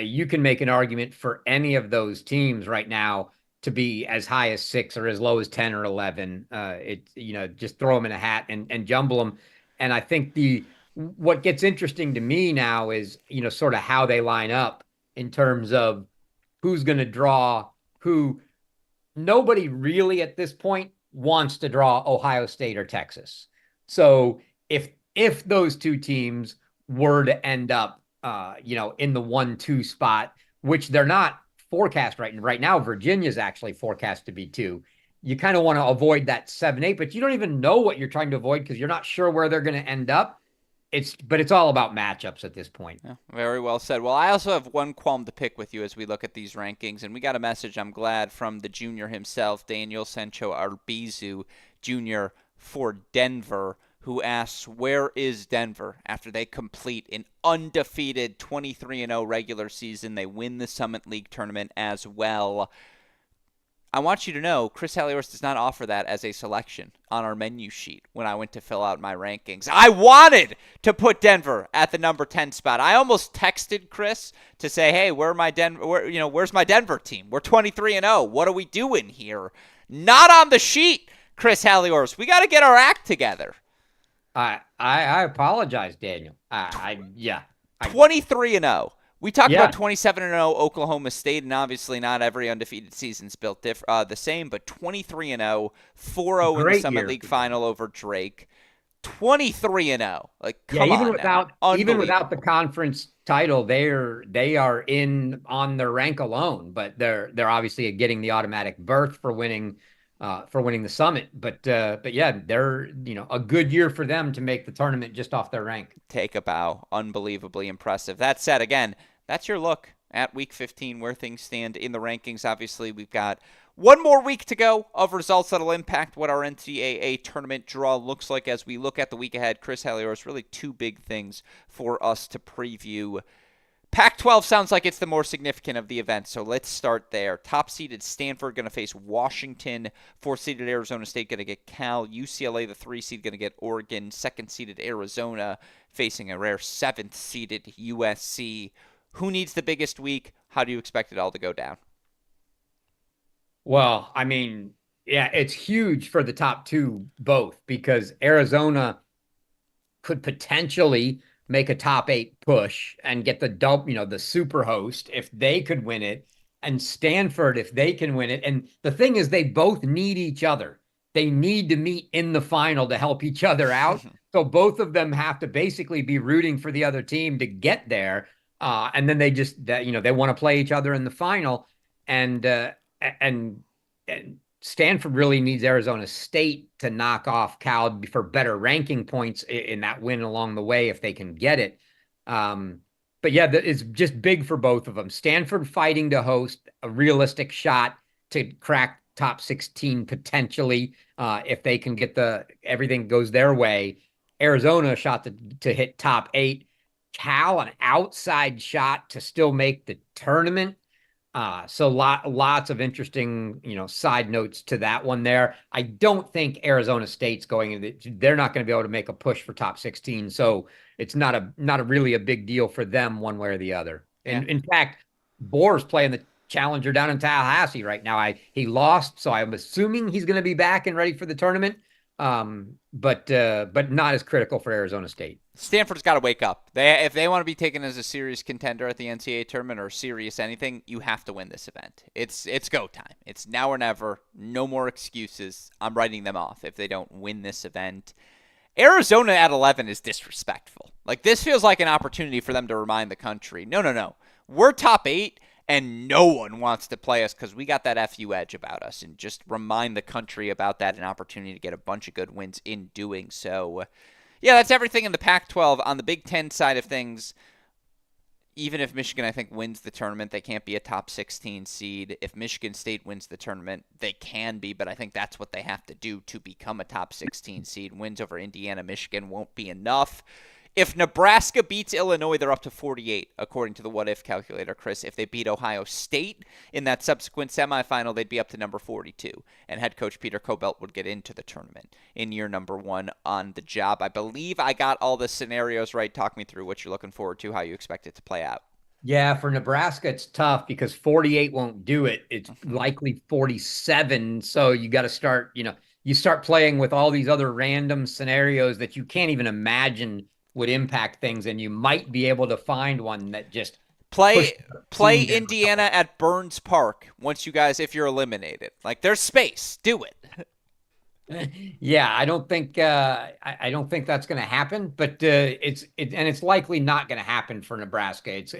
you can make an argument for any of those teams right now to be as high as 6 or as low as 10 or 11. Just throw them in a hat and jumble them, and I think the what gets interesting to me now is, sort of how they line up in terms of who's going to draw who. Nobody really at this point wants to draw Ohio State or Texas. So if those two teams were to end up, in the 1-2 spot, which they're not forecast right now, Virginia's actually forecast to be 2. You kind of want to avoid that 7-8, but you don't even know what you're trying to avoid because you're not sure where they're going to end up. It's all about matchups at this point. Yeah, very well said. Well, I also have one qualm to pick with you as we look at these rankings, and we got a message, I'm glad, from the junior himself, Daniel Sancho Arbizu Jr. for Denver, who asks, where is Denver after they complete an undefeated 23-0 regular season? They win the Summit League tournament as well. I want you to know Chris Halioris does not offer that as a selection on our menu sheet when I went to fill out my rankings. I wanted to put Denver at the number 10 spot. I almost texted Chris to say, "Hey, where's my Denver team? We're 23-0. What are we doing here?" Not on the sheet, Chris Halioris. We got to get our act together. I apologize, Daniel. 23-0. We talked about 27-0 Oklahoma State, and obviously not every undefeated season's built the same, but 23-0, 4-0 in the Summit League final over Drake. 23-0. Like, come on, even without the conference title, they are in on their rank alone, but they're obviously getting the automatic berth for winning the Summit. But yeah, they're a good year for them to make the tournament just off their rank. Take a bow. Unbelievably impressive. That said, again, that's your look at Week 15, where things stand in the rankings. Obviously, we've got one more week to go of results that'll impact what our NCAA tournament draw looks like as we look at the week ahead. Chris Halioris, really 2 big things for us to preview. Pac-12 sounds like it's the more significant of the events, so let's start there. Top-seeded Stanford going to face Washington. 4th-seeded Arizona State going to get Cal. UCLA, the 3 seed, going to get Oregon. 2nd-seeded Arizona facing a rare 7th-seeded USC. Who needs the biggest week? How do you expect it all to go down? Well, I mean, yeah, it's huge for the top 2 both because Arizona could potentially make a top 8 push and get the super host if they could win it, and Stanford if they can win it. And the thing is, they both need each other. They need to meet in the final to help each other out. So both of them have to basically be rooting for the other team to get there. And then they want to play each other in the final. And and and Stanford really needs Arizona State to knock off Cal for better ranking points in that win along the way if they can get it. Um, but yeah, it's just big for both of them. Stanford fighting to host a realistic shot to crack top 16 potentially if they can get everything goes their way. Arizona a shot to hit top 8. Cal an outside shot to still make the tournament. So lots of interesting, side notes to that one there. I don't think Arizona State's going in. They're not going to be able to make a push for top 16. So it's not a really a big deal for them one way or the other. Yeah. And in fact, Boer's playing the challenger down in Tallahassee right now. He lost, so I'm assuming he's going to be back and ready for the tournament. But not as critical for Arizona State. Stanford's got to wake up. If they want to be taken as a serious contender at the NCAA tournament or serious anything, you have to win this event. It's go time. It's now or never. No more excuses. I'm writing them off if they don't win this event. Arizona at 11 is disrespectful. Like, this feels like an opportunity for them to remind the country, no. We're top 8, and no one wants to play us because we got that FU edge about us. And just remind the country about that, an opportunity to get a bunch of good wins in doing so. Yeah, that's everything in the Pac-12. On the Big Ten side of things, even if Michigan, I think, wins the tournament, they can't be a top 16 seed. If Michigan State wins the tournament, they can be, but I think that's what they have to do to become a top 16 seed. Wins over Indiana, Michigan won't be enough. If Nebraska beats Illinois, they're up to 48, according to the what-if calculator, Chris. If they beat Ohio State in that subsequent semifinal, they'd be up to number 42. And head coach Peter Cobelt would get into the tournament in year number 1 on the job. I believe I got all the scenarios right. Talk me through what you're looking forward to, how you expect it to play out. Yeah, for Nebraska, it's tough because 48 won't do it. It's likely 47. So you got to start, you start playing with all these other random scenarios that you can't even imagine would impact things. And you might be able to find one that just pushed the Play team down a Indiana couple. at Burns Park once you guys, if you're eliminated. Like, there's space. Do it. Yeah, I don't think that's going to happen, but it's likely not going to happen for Nebraska. It's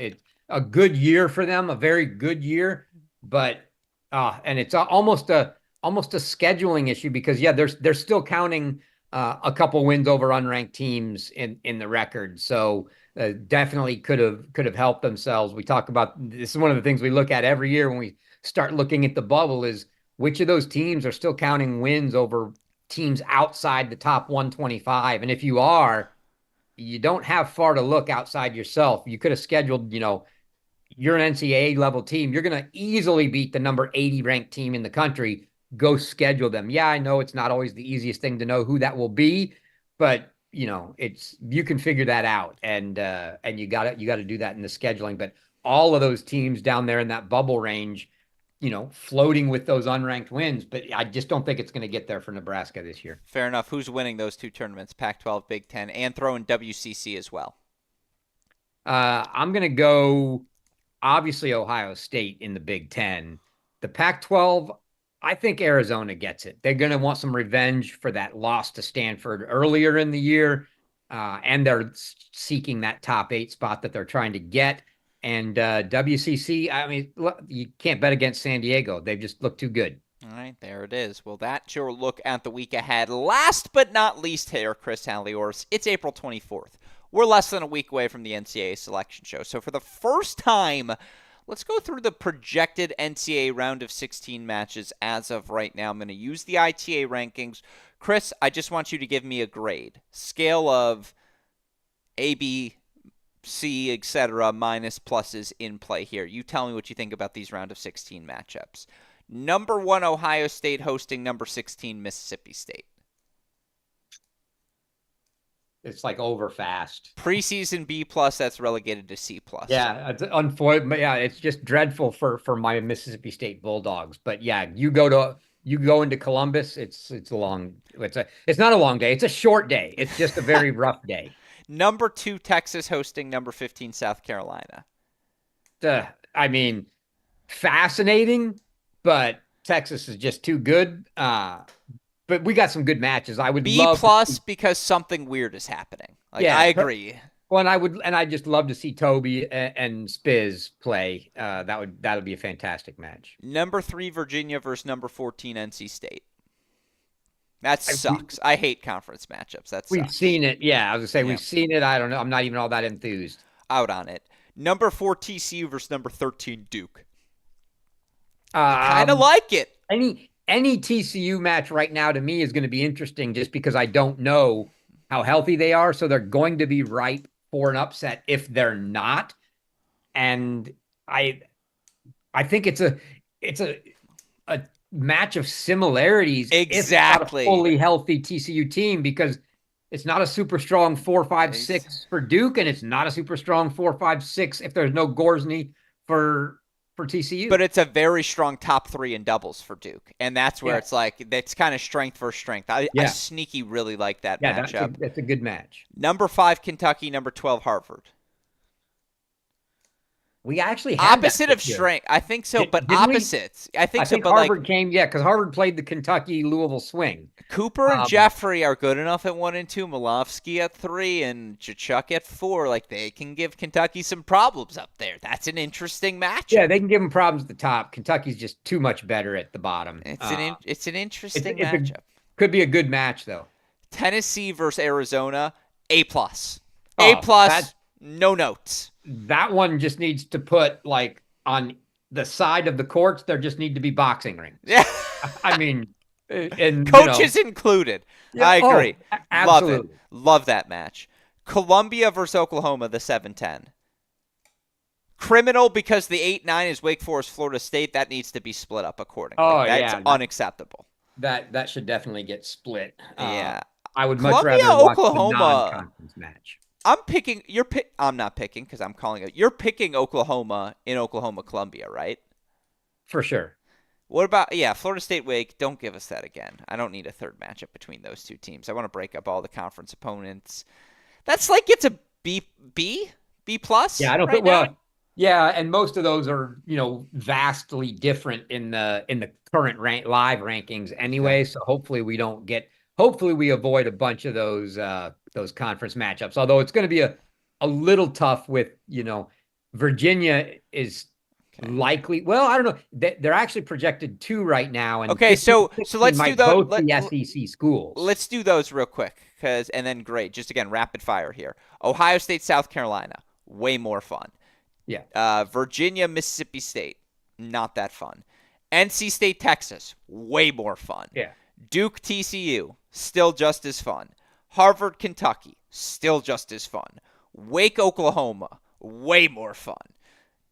a good year for them, a very good year, but and it's almost a scheduling issue because yeah, they're still counting a couple wins over unranked teams in the record, so definitely could have helped themselves. We talk about this is one of the things we look at every year when we start looking at the bubble is which of those teams are still counting wins over teams outside the top 125. And if you are, you don't have far to look outside yourself. You could have scheduled, you're an NCAA level team. You're going to easily beat the number 80 ranked team in the country. Go schedule them. Yeah, I know it's not always the easiest thing to know who that will be, but you can figure that out, and you got to do that in the scheduling. But all of those teams down there in that bubble range, floating with those unranked wins. But I just don't think it's going to get there for Nebraska this year. Fair enough. Who's winning those two tournaments, Pac-12, Big Ten, and throw in WCC as well? I'm going to go, obviously, Ohio State in the Big Ten. The Pac-12, I think Arizona gets it. They're going to want some revenge for that loss to Stanford earlier in the year, and they're seeking that top 8 spot that they're trying to get. And WCC, I mean, look, you can't bet against San Diego. They've just looked too good. All right, there it is. Well, that's your look at the week ahead. Last but not least here, Chris Halioris, it's April 24th. We're less than a week away from the NCAA selection show. So for the first time, let's go through the projected NCAA round of 16 matches as of right now. I'm going to use the ITA rankings. Chris, I just want you to give me a grade. Scale of A, B, C, etc., minus pluses in play here. You tell me what you think about these round of 16 matchups. Number 1, Ohio State hosting number 16, Mississippi State. It's like over fast. Preseason B plus, that's relegated to C plus. Yeah, it's unfortunate. Yeah, it's just dreadful for my Mississippi State Bulldogs. But yeah, you go into Columbus. It's not a long day. It's a short day. It's just a very rough day. Number 2, Texas hosting number 15, South Carolina. I mean, fascinating, but Texas is just too good. But we got some good matches. I would B love plus because something weird is happening. Like, yeah, I agree. Well, and I'd just love to see Toby and Spiz play. That would be a fantastic match. Number 3 Virginia versus number 14 NC State. That I, we, sucks. I hate conference matchups. That we've sucks. seen it. Yeah, I was gonna say Yeah, we've seen it. I don't know. I'm not even all that enthused. out on it. Number 4 TCU versus number 13 Duke. I kind of Um, like it. any TCU match right now to me is going to be interesting just because I don't know how healthy they are. So they're going to be ripe for an upset if they're not. And I I think it's a match of similarities if it's not a Exactly. fully healthy TCU team because it's not a super strong 4-5-6 for Duke, and it's not a super strong 4-5-6 if there's no Gorsney for TCU. But it's a very strong top 3 in doubles for Duke. And that's where Yeah, it's like, that's kind of strength for strength. I yeah, sneaky really like that yeah. That's a matchup. that's a good match. Number 5 Kentucky, number 12 Harvard. We actually had that Opposite this of year, strength. I think so, but didn't we? opposites. I think I so, think but like Harvard came, yeah, because Harvard played the Kentucky Louisville swing. Cooper and Um, Jeffrey are good enough at 1 and 2, Malofsky at 3, and Chachuk at 4. Like they can give Kentucky some problems up there. That's an interesting yeah, matchup. they can give them problems at the top. Kentucky's just too much better at the bottom. It's an It's interesting it's a matchup. could be a good match though. Tennessee versus Arizona, A plus, A Oh, plus, no notes. that one just needs to put like on the side of the courts. There just need to be boxing rings. Yeah, I mean, and coaches included. yeah. I Oh, agree. Love it. absolutely. Love that match. Columbia versus Oklahoma, the 7-10. Criminal because the 8-9 is Wake Forest, Florida State. That needs to be split up accordingly. Oh That's yeah, unacceptable. that should definitely get split. Yeah. I would much Columbia, rather watch the Oklahoma. non-conference match I'm picking. I'm not picking because I'm calling it. You're picking Oklahoma in Oklahoma, Columbia, right? for sure. What about Florida State Wake? Don't give us that again. I don't need a third matchup between those two teams. I want to break up all the conference opponents. That's like it's a B plus Yeah, I don't right think. now. Well, yeah, and most of those are vastly different in the current live rankings Okay. anyway. So hopefully we don't get. Hopefully we avoid a bunch of those conference matchups. Although it's going to be a little tough with Virginia is Okay. likely. Well, I don't know. They're actually projected two right now, and Okay. 15 So 16 let's do might those. both be SEC schools. Let's do those real quick, and then great. Just again, rapid fire here. Ohio State, South Carolina, way more fun. Yeah, Virginia, Mississippi State, not that fun. NC State, Texas, way more fun. yeah, Duke, TCU, still just as fun. Harvard, Kentucky, still just as fun. Wake, Oklahoma, way more fun.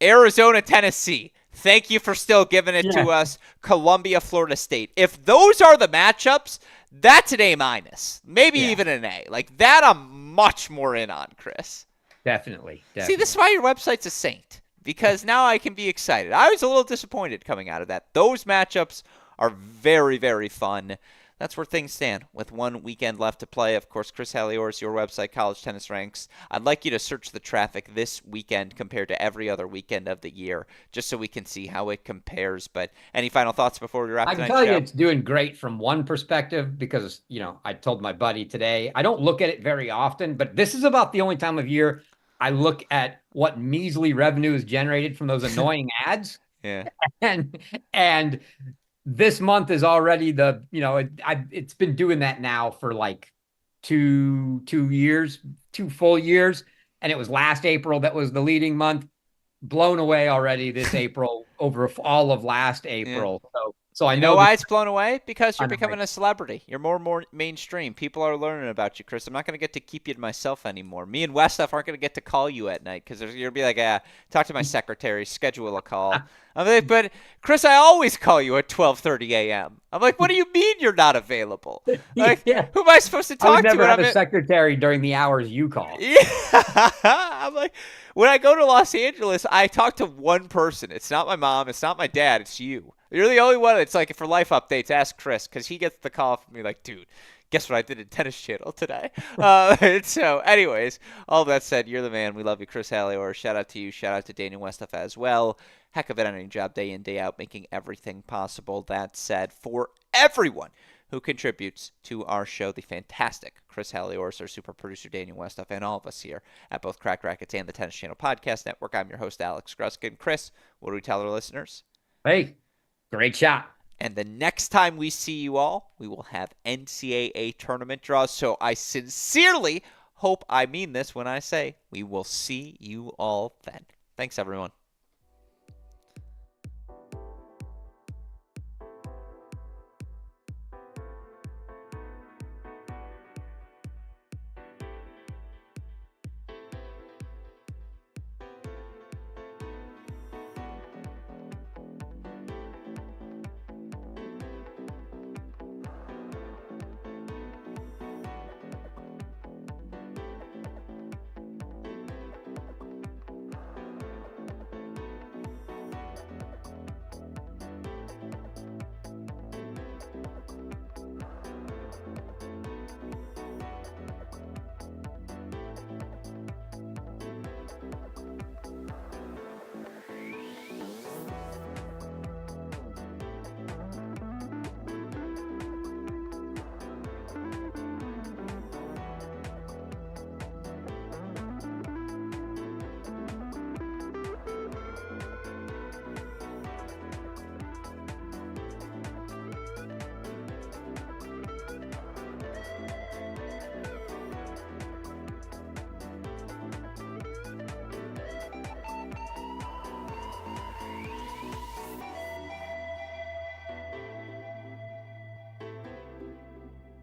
Arizona, Tennessee, thank you for still giving it yeah, to us. Columbia, Florida State. If those are the matchups, that's an A minus, maybe yeah. even an A. Like that, I'm much more in on, Chris. Definitely, See, this is definitely. why your website's a saint because now I can be excited. I was a little disappointed coming out of that. Those matchups are very, very fun. That's where things stand with 1 weekend left to play. Of course, Chris Halioris, your website, College Tennis Ranks. I'd like you to search the traffic this weekend compared to every other weekend of the year, just so we can see how it compares. But any final thoughts before we wrap I can tonight's tell you show? it's doing great from one perspective because, I told my buddy today, I don't look at it very often, but this is about the only time of year I look at what measly revenue is generated from those annoying ads. Yeah. And and this month is already it's been doing that now for like two years, 2 full years. And it was last April that was the leading month, blown away already this April over all of last Yeah. April. So I You know know why this it's blown away? Because you're becoming annoying. a celebrity. You're more and more mainstream. People are learning about you, Chris. I'm not going to get to keep you to myself anymore. Me and Westhoff aren't going to get to call you at night because you're going to be like, talk to my secretary, schedule a call. I'm like, but Chris, I always call you at 12:30 a.m. I'm like, what do you mean you're not available? Like, Yeah. who am I supposed to I would talk to never when have I'm a at? secretary during the hours you call. Yeah. I'm like, when I go to Los Angeles, I talk to one person. It's not my mom. It's not my dad. It's you. You're the only one. It's like for life updates, ask Chris because he gets the call from me like, dude, guess what I did in Tennis Channel today? So, anyways, all that said, you're the man. We love you, Chris Hallior. Shout out to you. Shout out to Daniel Westhoff as well. Heck of an editing job day in, day out, making everything possible. That said, for everyone who contributes to our show, the fantastic Chris Halioris, our super producer Daniel Westoff, and all of us here at both Crack Rackets and the Tennis Channel Podcast Network. I'm your host, Alex Gruskin. Chris, what do we tell our listeners? Hey, great shot. And the next time we see you all, we will have NCAA tournament draws. So I sincerely hope I mean this when I say we will see you all then. Thanks, everyone.